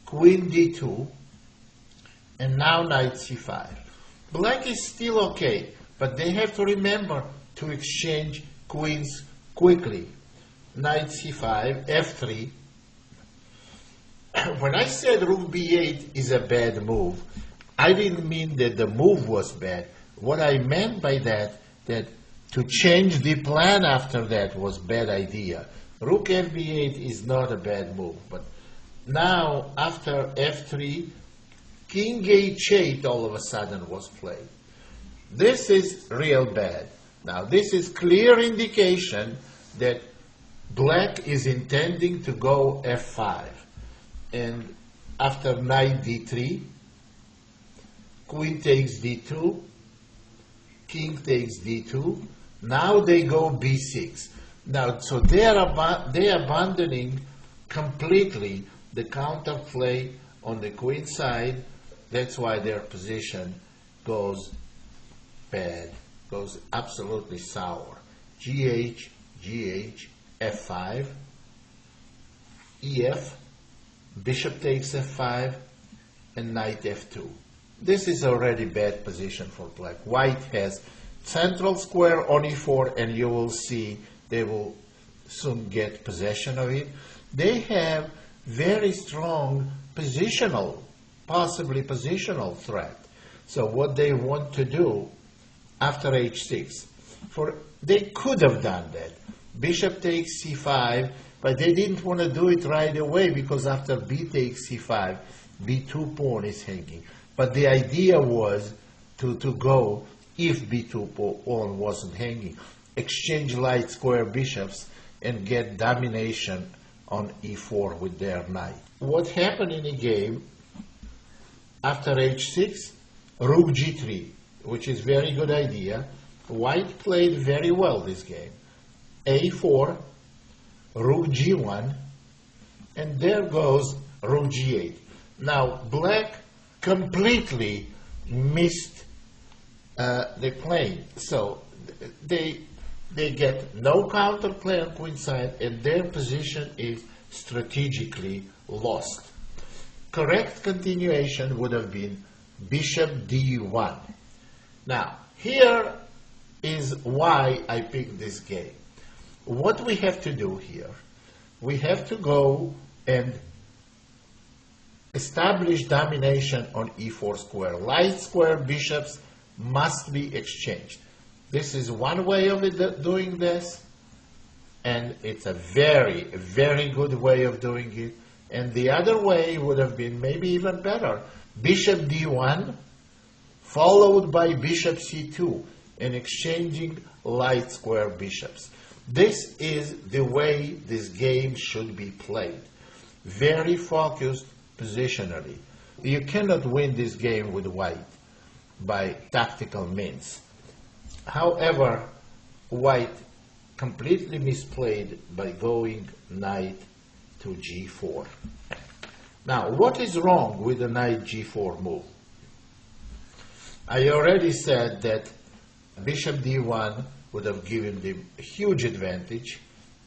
A: queen d2, and now knight c5. Black is still okay, but they have to remember to exchange queens quickly. Knight c5, f3. When I said rook b8 is a bad move, I didn't mean that the move was bad. What I meant by that to change the plan after that was bad idea. Rook fb8 is not a bad move, but now after f3, king h8 all of a sudden was played. This is real bad. Now this is clear indication that black is intending to go f5. And after knight d3, queen takes d2, king takes d2. Now they go b6. Now, so they are abandoning completely the counterplay on the queen side. That's why their position goes bad, goes absolutely sour. GH, GH, f5, ef, bishop takes f5, and knight f2. This is already bad position for black. White has central square on e4, and you will see they will soon get possession of it. They have very strong positional, possibly positional threat. So what they want to do after h6, they could have done that. Bishop takes c5, but they didn't want to do it right away because after b takes c5, b2 pawn is hanging. But the idea was to go, if b2 pawn wasn't hanging, exchange light square bishops and get domination on e4 with their knight. What happened in the game after h6? Rook g3, which is very good idea. White played very well this game. a4, rook g1, and there goes rook g8. Now, black completely missed the plane, so they get no counterplay on queenside, and their position is strategically lost. Correct continuation would have been bishop d1. Now, here is why I picked this game. What we have to do here, we have to go and establish domination on e4 square. Light square bishops must be exchanged. This is one way of doing this, and it's a very, very good way of doing it. And the other way would have been maybe even better. Bishop d1 followed by bishop c2 and exchanging light square bishops. This is the way this game should be played. Very focused positionally. You cannot win this game with white by tactical means. However, white completely misplayed by going knight to g4. Now, what is wrong with the knight g4 move? I already said that bishop d1 would have given them a huge advantage,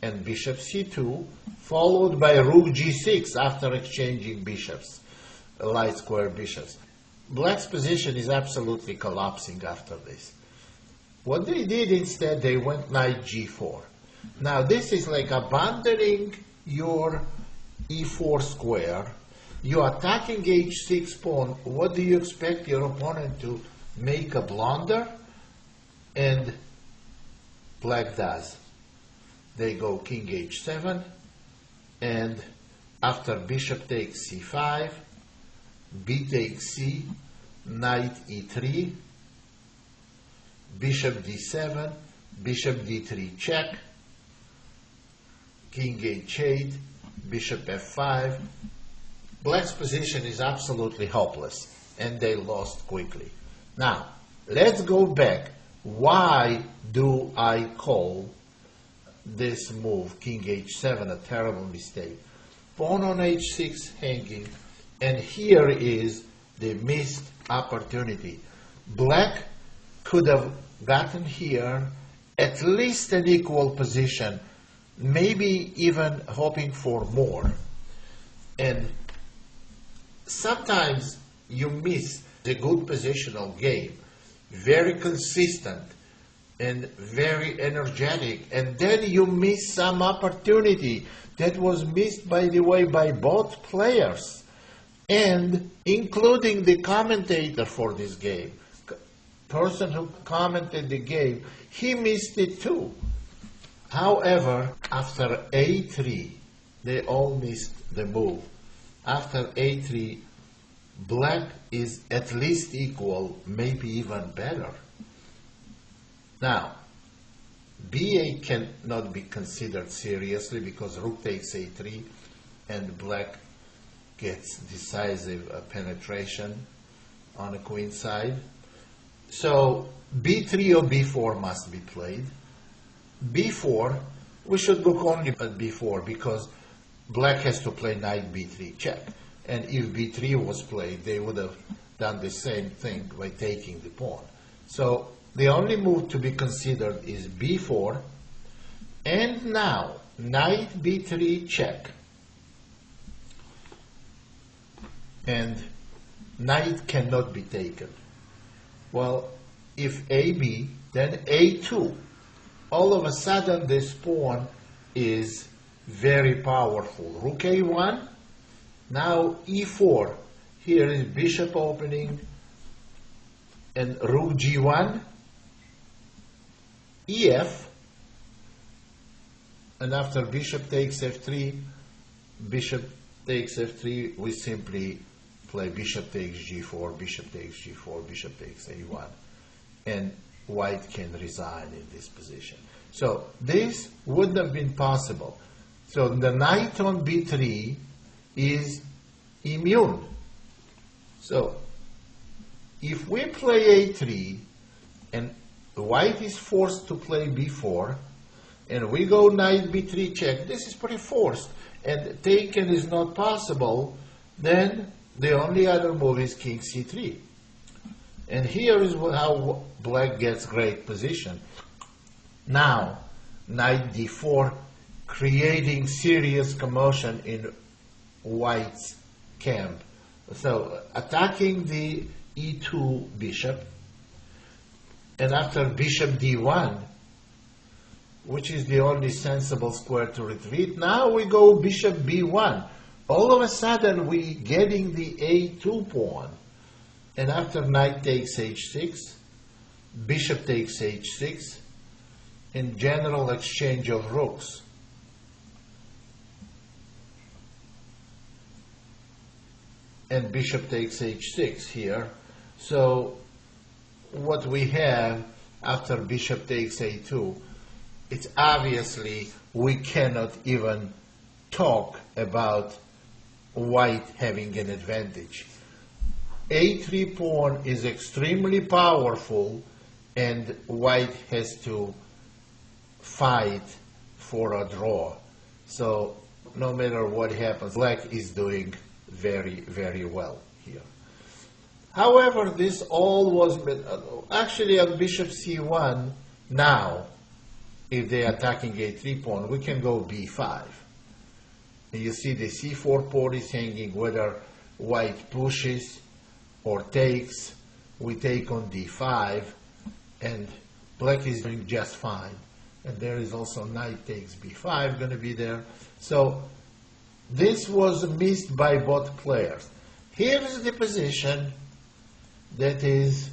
A: and bishop c2, followed by rook g6 after exchanging bishops, light square bishops. Black's position is absolutely collapsing after this. What they did instead, they went knight g4. Now, this is like abandoning your e4 square. You're attacking h6 pawn. What do you expect your opponent to make a blunder? And black does. They go king h7, and after bishop takes c5, b takes c, knight e3, bishop d7, bishop d3 check, king h8, bishop f5. Black's position is absolutely hopeless, and they lost quickly. Now, let's go back. Why do I call this move, king h7, a terrible mistake? Pawn on h6 hanging, and here is the missed opportunity. Black could have gotten here at least an equal position, maybe even hoping for more. And sometimes you miss the good positional game, very consistent and very energetic, and then you miss some opportunity that was missed, by the way, by both players, and including the commentator for this game. Person who commented the game, he missed it too. However, after a3, they all missed the move. After a3, black is at least equal, maybe even better. Now, b8 cannot be considered seriously because rook takes a3 and black gets decisive penetration on the queen side. So b3 or b4 must be played. b4, we should look only at b4 because black has to play knight b3 check. And if b3 was played, they would have done the same thing by taking the pawn. So the only move to be considered is b4. And now, knight b3 check. And knight cannot be taken. Well, if ab, then a2. All of a sudden, this pawn is very powerful. Rook a1. Now e4, here is bishop opening, and rook g1, ef, and after bishop takes f3, bishop takes f3, we simply play bishop takes g4, bishop takes g4, bishop takes a1, and white can resign in this position. So this wouldn't have been possible. So the knight on b3 is immune. So if we play a3 and white is forced to play b4, and we go knight b3 check, this is pretty forced, and taken is not possible, then the only other move is king c3. And here is how black gets great position. Now, knight d4, creating serious commotion in white's camp. So, attacking the e2 bishop, and after bishop d1, which is the only sensible square to retreat, now we go bishop b1. All of a sudden, we getting the a2 pawn. And after knight takes h6, bishop takes h6, in general exchange of rooks. And bishop takes h6 here. So what we have after bishop takes a2, it's obviously we cannot even talk about white having an advantage. A3 pawn is extremely powerful, and white has to fight for a draw. So no matter what happens, black is doing very, very well here. However, this all was actually on bishop c1. Now, if they are attacking a3 pawn, we can go b5. And you see the c4 pawn is hanging, whether white pushes or takes. We take on d5, and black is doing just fine. And there is also knight takes b5 going to be there. So this was missed by both players. Here is the position that is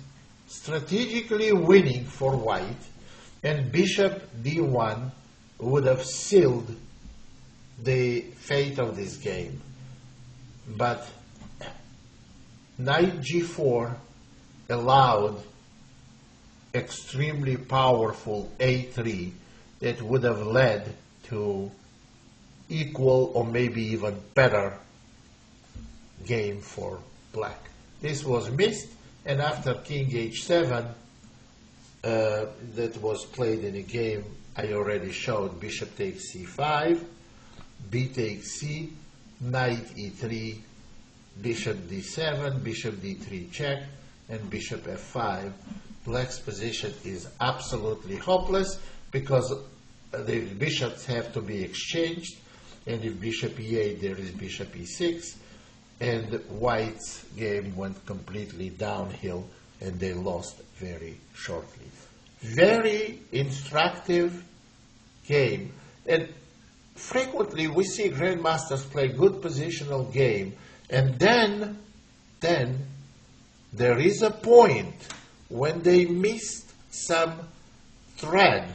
A: strategically winning for white, and bishop d1 would have sealed the fate of this game. But knight g4 allowed extremely powerful a3 that would have led to equal or maybe even better game for black. This was missed, and after king h7 that was played in a game I already showed, bishop takes c5, b takes c, knight e3, bishop d7, bishop d3 check, and bishop f5. Black's position is absolutely hopeless because the bishops have to be exchanged, and if bishop e8 there is bishop e6, and white's game went completely downhill and they lost very shortly. Very instructive game, and frequently we see grandmasters play good positional game, and then there is a point when they missed some thread,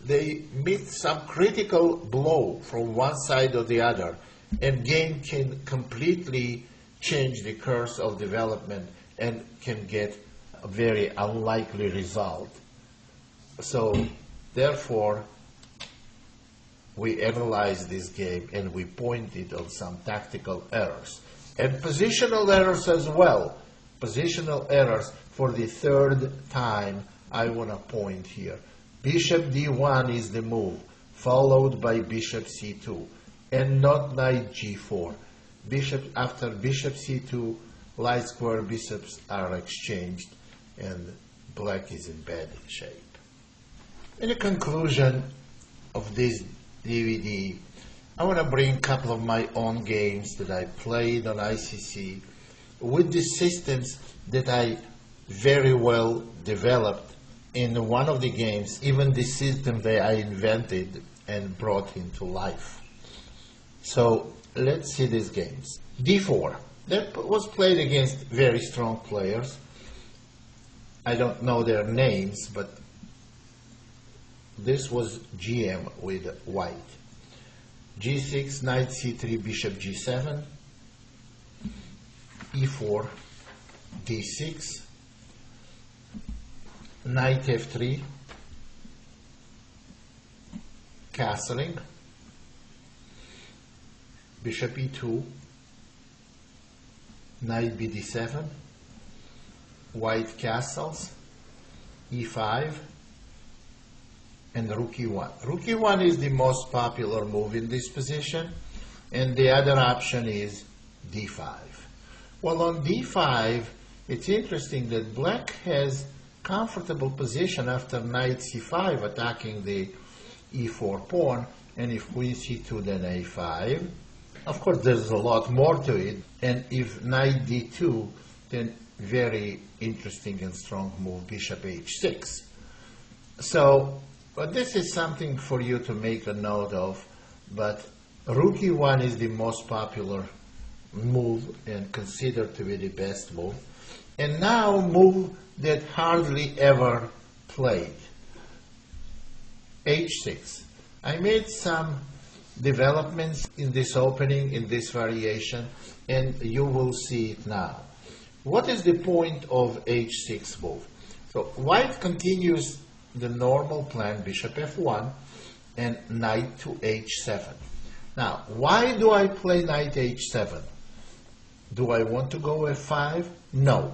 A: they missed some critical blow from one side or the other, and game can completely change the course of development and can get a very unlikely result. So therefore, we analyzed this game and we pointed on some tactical errors and positional errors as well. Positional errors for the third time I want to point here. Bishop d1 is the move, followed by bishop c2, and not knight g4. After bishop c2, light square bishops are exchanged, and black is in bad shape. In the conclusion of this DVD, I want to bring a couple of my own games that I played on ICC with the systems that I very well developed in one of the games, even the system that I invented and brought into life. So let's see these games. D4. That was played against very strong players. I don't know their names, but this was GM with white. G6, knight c3, bishop g7, e4, d6, knight f3, castling, bishop e2, knight bd7, white castles, e5, and rook e1. Rook e1 is the most popular move in this position, and the other option is d5. Well, on d5, it's interesting that black has comfortable position after knight c5 attacking the e4 pawn, and if queen c2 then a5. Of course, there's a lot more to it, and if knight d2, then very interesting and strong move, bishop h6. So, but this is something for you to make a note of, but rook e1 is the most popular move and considered to be the best move. And now move that hardly ever played, h6. I made some developments in this opening, in this variation, and you will see it now. What is the point of h6 move? So white continues the normal plan, bishop f1 and knight to h7. Now, why do I play knight h7? Do I want to go f5? No.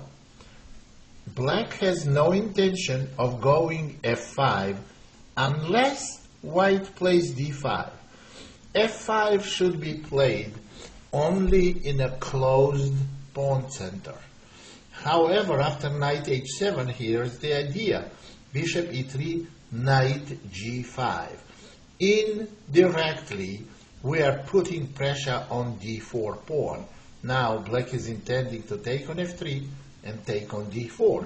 A: Black has no intention of going f5 unless white plays d5. f5 should be played only in a closed pawn center. However, after knight h7, here's the idea. Bishop e3, knight g5. Indirectly, we are putting pressure on d4 pawn. Now, black is intending to take on f3 and take on d4.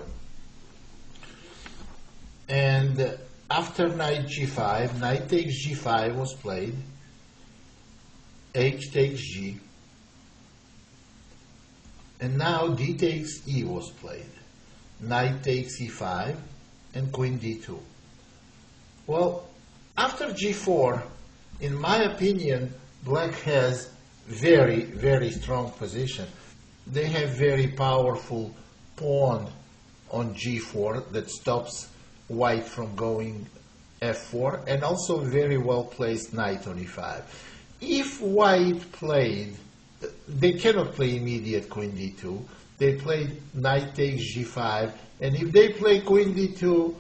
A: And after knight g5, knight takes g5 was played, h takes g, and now d takes e was played. Knight takes e5 and queen d2. Well, after g4, in my opinion, black has very, very strong position. They have very powerful pawn on g4 that stops white from going f4, and also very well placed knight on e5. If white played, they cannot play immediate queen d2. They played knight takes g5, and if they play queen d2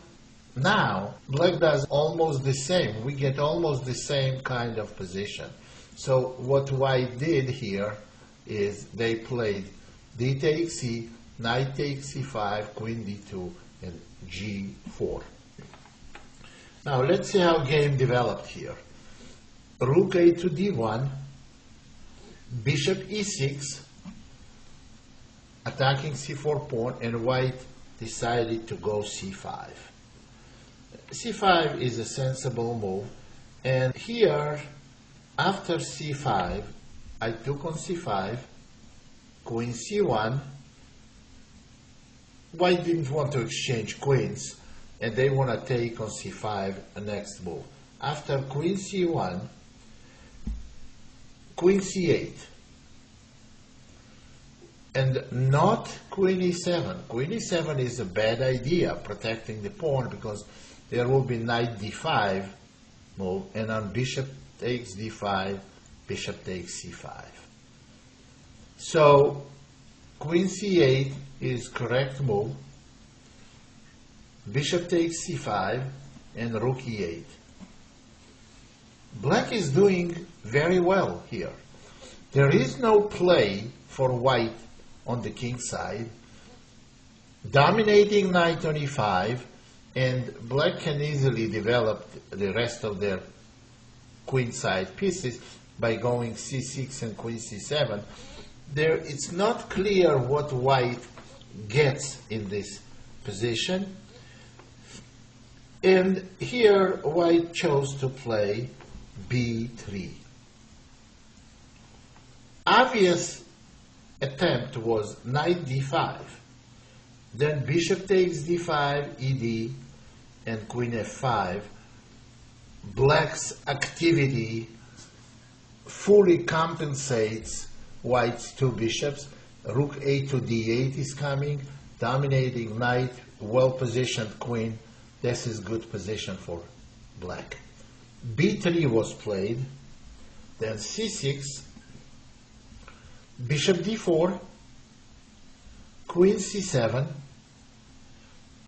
A: now, black does almost the same. We get almost the same kind of position. So what white did here is they played d takes e, knight takes c5, queen d2, and g4. Now let's see how game developed here. Rook a to d1, bishop e6, attacking c4 pawn, and white decided to go c5. c5 is a sensible move, and here, after c5, I took on c5, queen c1. White didn't want to exchange queens, and they want to take on c5 the next move. After queen c1, queen c8, and not queen e7. Queen e7 is a bad idea, protecting the pawn, because there will be knight d5 move, and on bishop takes d5, bishop takes c5. So queen c8 is correct move, bishop takes c5, and rook e8. Black is doing very well here. There is no play for white on the king side, dominating knight on e5, and black can easily develop the rest of their queen side pieces by going c6 and queen c7. It's not clear what white gets in this position, and here white chose to play b3. Obvious attempt was knight d5, then bishop takes d5, ed, and queen f5. Black's activity fully compensates white's two bishops. Rook a to d8 is coming, dominating knight, well-positioned queen. This is good position for black. b3 was played, then c6, bishop d4, queen c7.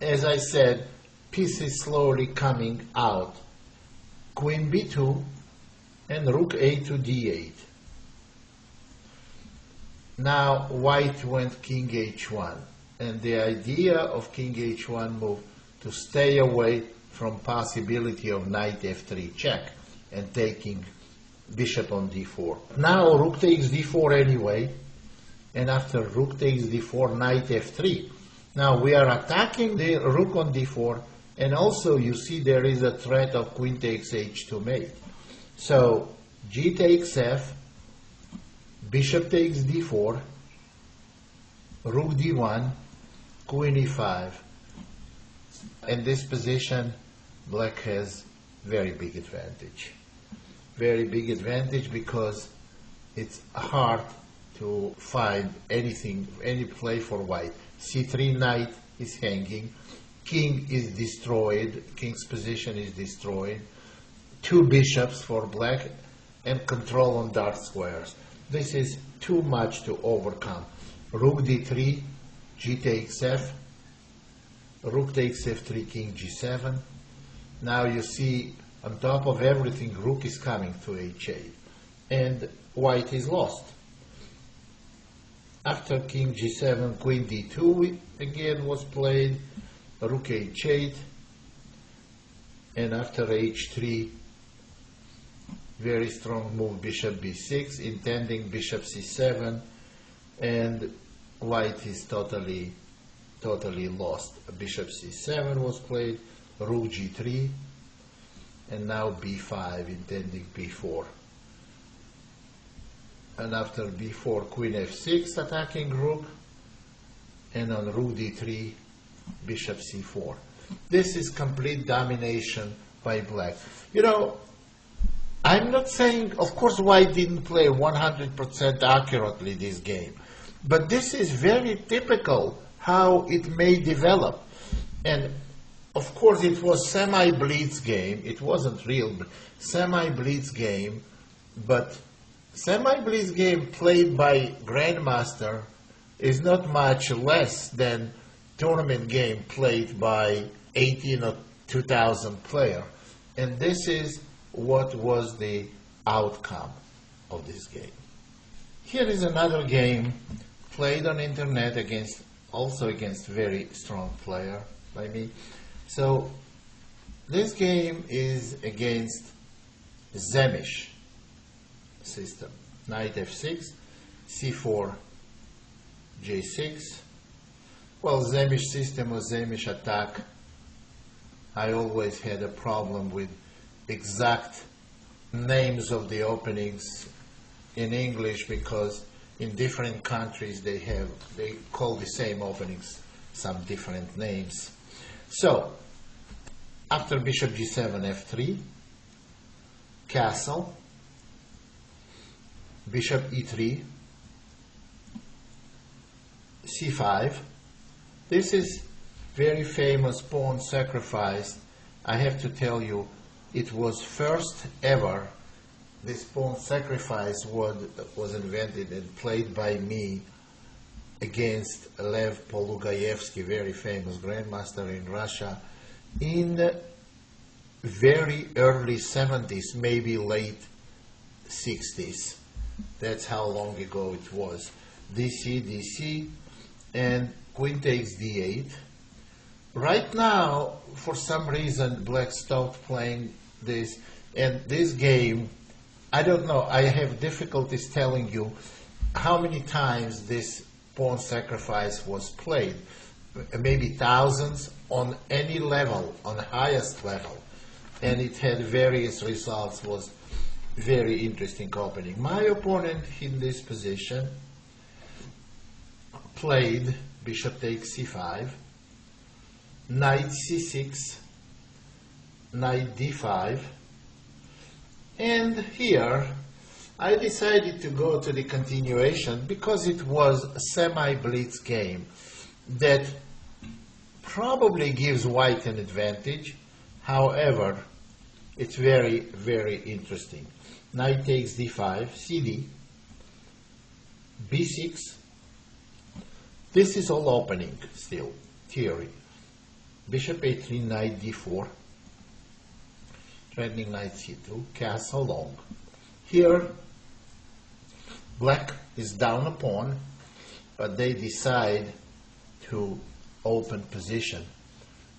A: As I said, pieces slowly coming out queen b2, and rook a to d8. Now white went king h1, and the idea of king h1 move to stay away from possibility of knight f3 check and taking bishop on d4. Now rook takes d4 anyway, and after rook takes d4, knight f3. Now we are attacking the rook on d4, and also you see there is a threat of queen takes h2 mate. So g takes f, bishop takes d4, rook d1, queen e5. In this position, black has very big advantage. Very big advantage because it's hard to find anything, any play for white. c3 knight is hanging, king is destroyed, king's position is destroyed, two bishops for black, and control on dark squares. This is too much to overcome. Rook d3, g takes f, rook takes f3, king g7. Now you see, on top of everything, rook is coming to h8, and white is lost. After king g7, queen d2 again was played, rook h8, and after h3, very strong move, bishop b6, intending bishop c7, and white is totally lost. Bishop c7 was played, rook g3, and now b5, intending b4. And after b4, queen f6, attacking rook, and on rook d3, bishop c4. This is complete domination by black. You know, I'm not saying, of course, white didn't play 100% accurately this game, but this is very typical how it may develop. And of course, it was semi-blitz game. It wasn't real semi-blitz game, but semi-blitz game played by grandmaster is not much less than tournament game played by 18 or 2000 player. And this is what was the outcome of this game. Here is another game played on internet also against very strong player by me. So this game is against Zemish system. Knight f6, c4, j6. Well, Zemish system or Zemish attack, I always had a problem with exact names of the openings in English because in different countries they call the same openings some different names. So after bishop g7, f3, castle, bishop e3, c5. This is very famous pawn sacrifice. I have to tell you, it was first ever this pawn sacrifice was invented and played by me against Lev Polugaevsky, very famous grandmaster in Russia, in the very early 70s, maybe late 60s. That's how long ago it was. DC, DC, and queen takes d8. Right now, for some reason, black stopped playing this, and this game, I don't know, I have difficulties telling you how many times this pawn sacrifice was played. Maybe thousands on any level, on the highest level. And it had various results, was very interesting opening. My opponent in this position played bishop takes c5, knight c6, knight d5, and here I decided to go to the continuation because it was a semi-blitz game that probably gives white an advantage. However, it's very, very interesting. Knight takes d5, cd, b6. This is all opening still, theory. Bishop a3, knight d4. threatening knight c2, castle long. Here, black is down a pawn, but they decide to open position.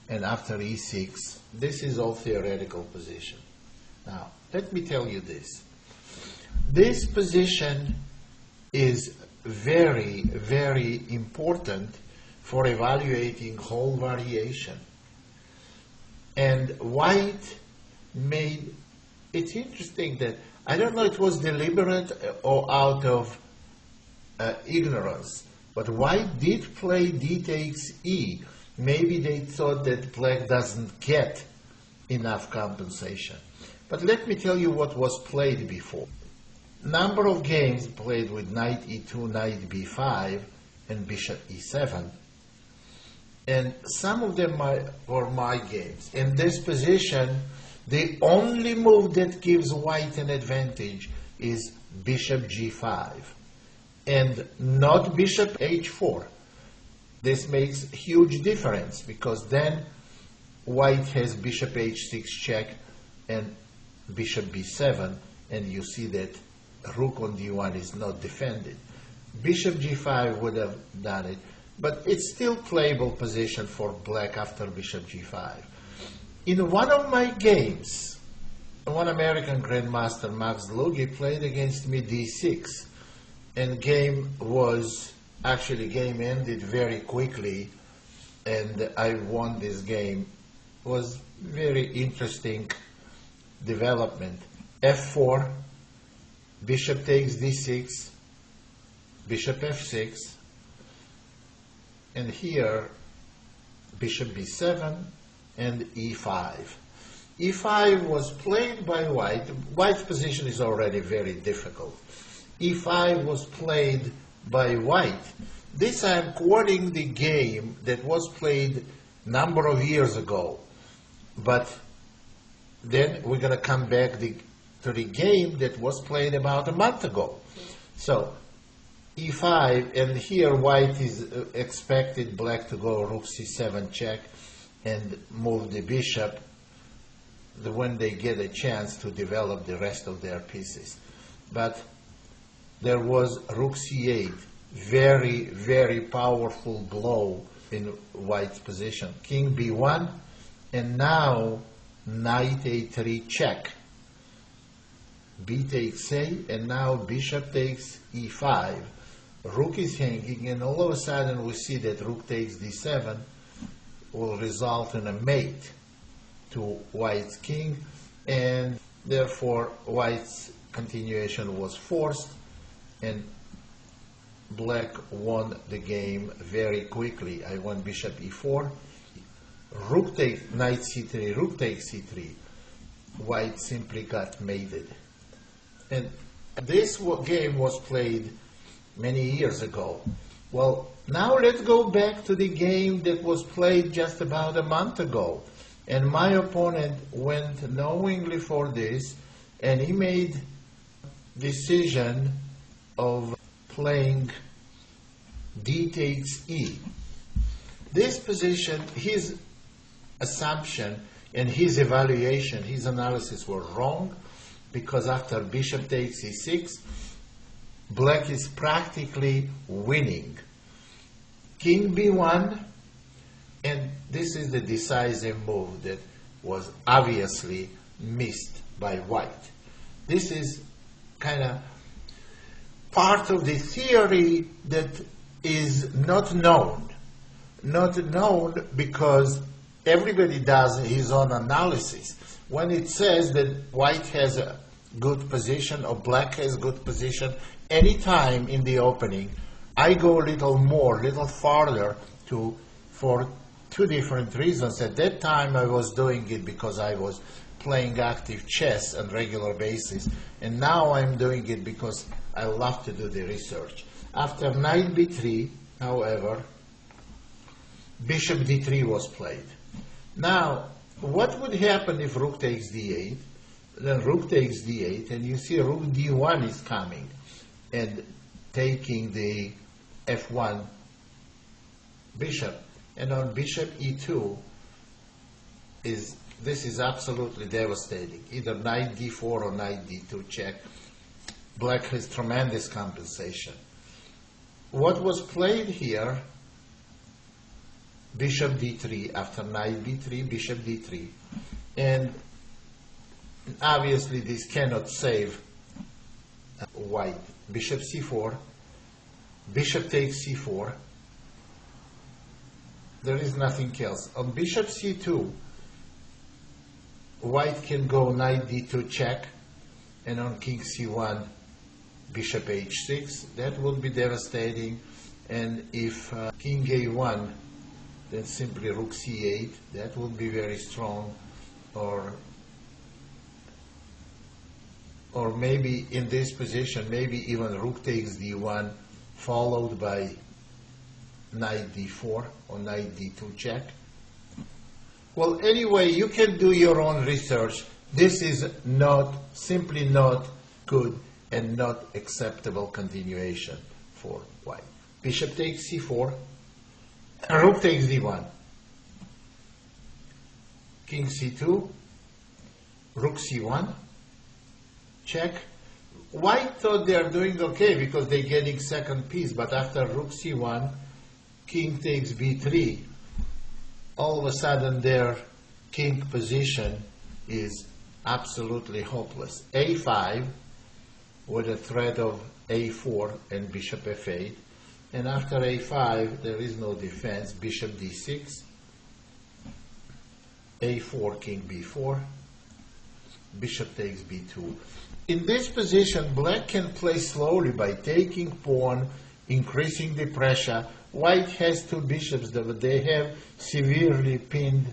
A: And after e6, this is all theoretical position. Now, let me tell you this. This position is very, very important for evaluating whole variation. And white made, it's interesting that, I don't know if it was deliberate or out of ignorance, but white did play d takes e. Maybe they thought that black doesn't get enough compensation. But let me tell you what was played before. Number of games played with knight e2, knight b5, and bishop e7. And some of them were my games. In this position, the only move that gives white an advantage is bishop g5, and not bishop h4. This makes a huge difference, because then white has bishop h6 check and bishop b7, and you see that rook on d1 is not defended. Bishop g5 would have done it, but it's still playable position for black after bishop g5. In one of my games, one American grandmaster, Max Lugi, played against me d6, and game ended very quickly, and I won this game. It was very interesting development. f4, bishop takes d6, bishop f6, and here bishop b7 and e5. e5 was played by white. White's position is already very difficult. e5 was played by white. This I'm quoting the game that was played number of years ago, but then we're going to come back to the game that was played about a month ago. So e5, and here white is expected black to go rook c7 check and move the bishop when they get a chance to develop the rest of their pieces. But there was rook c8, very, very powerful blow in white's position. King b1, and now knight a3 check. B takes a, and now bishop takes e5. Rook is hanging, and all of a sudden we see that rook takes d7 will result in a mate to white's king, and therefore white's continuation was forced, and black won the game very quickly. I won bishop e4, rook takes, knight c3, rook takes c3. White simply got mated. And this game was played many years ago. Well, now let's go back to the game that was played just about a month ago. And my opponent went knowingly for this, and he made decision of playing d takes e. This position, his assumption and his evaluation, his analysis were wrong, because after bishop takes e6, black is practically winning. King b1, and this is the decisive move that was obviously missed by white. This is kind of part of the theory that is not known. Not known because everybody does his own analysis. When it says that white has a good position or black has good position, anytime in the opening, I go a little farther for two different reasons. At that time, I was doing it because I was playing active chess on regular basis, and now I'm doing it because I love to do the research. After knight b3, however, bishop d3 was played. Now, what would happen if rook takes d8? Then rook takes d8, and you see rook d1 is coming and taking the f1 bishop. And on bishop e2 is this is absolutely devastating. Either knight d4 or knight d2 check. Black has tremendous compensation. What was played here, bishop d3 after knight b3, bishop d3. And obviously this cannot save white. Bishop c4, bishop takes c4. There is nothing else. On bishop c2, white can go knight d2 check, and on king c1, bishop h6. That would be devastating. And if king a1, then simply rook c8. That would be very strong. Or maybe in this position, maybe even rook takes d1, followed by knight d4 or knight d2 check. Well, anyway, you can do your own research. This is simply not good and not acceptable continuation for white. Bishop takes c4, rook takes d1, king c2, rook c1, check. White thought they are doing okay because they're getting second piece, but after rook c1, king takes b3, all of a sudden their king position is absolutely hopeless. a5 with a threat of a4 and bishop f8, and after a5 there is no defense. Bishop d6, a4, king b4, bishop takes b2. In this position, black can play slowly by taking pawn, increasing the pressure. White has two bishops, but they have severely pinned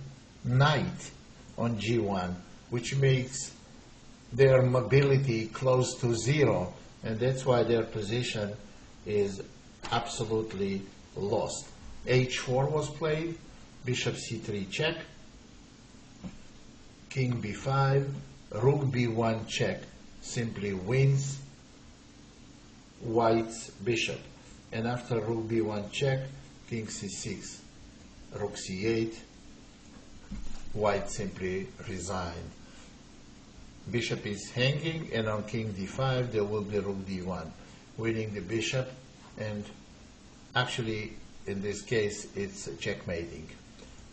A: knight on g1, which makes their mobility close to zero, and that's why their position is absolutely lost. h4 was played, bishop c3 check, king b5, rook b1 check simply wins white's bishop. And after rook b1 check, king c6, rook c8, white simply resigned. Bishop is hanging, and on king d5 there will be rook d1, winning the bishop, and actually in this case it's checkmating.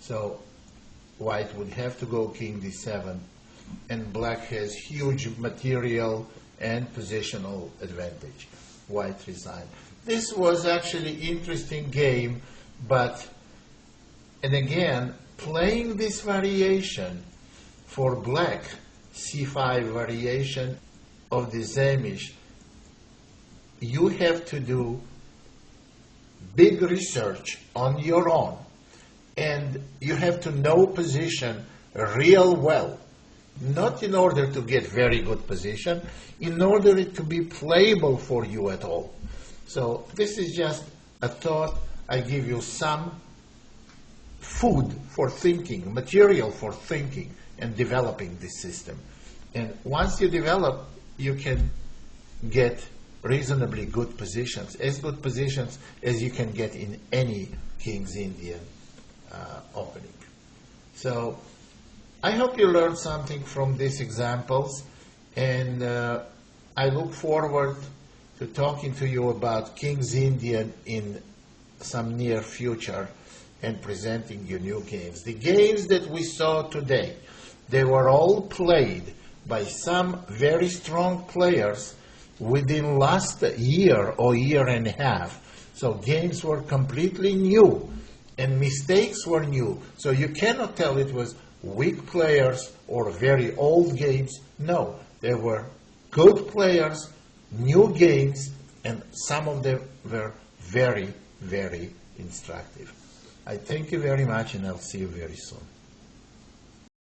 A: So white would have to go king d7, and black has huge material and positional advantage. White resigned. This was actually interesting game, and again, playing this variation for black, c5 variation of the Zaimish, you have to do big research on your own, and you have to know position real well, not in order to get very good position, in order it to be playable for you at all. So this is just a thought. I give you some food for thinking, material for thinking and developing this system. And once you develop, you can get reasonably good positions, as good positions as you can get in any King's Indian opening. So I hope you learned something from these examples, and I look forward to talking to you about King's Indian in some near future and presenting you new games. The games that we saw today, they were all played by some very strong players within last year or year and a half. So games were completely new and mistakes were new. So you cannot tell it was weak players or very old games. No, they were good players, new games, and some of them were very, very instructive. I thank you very much, and I'll see you very soon.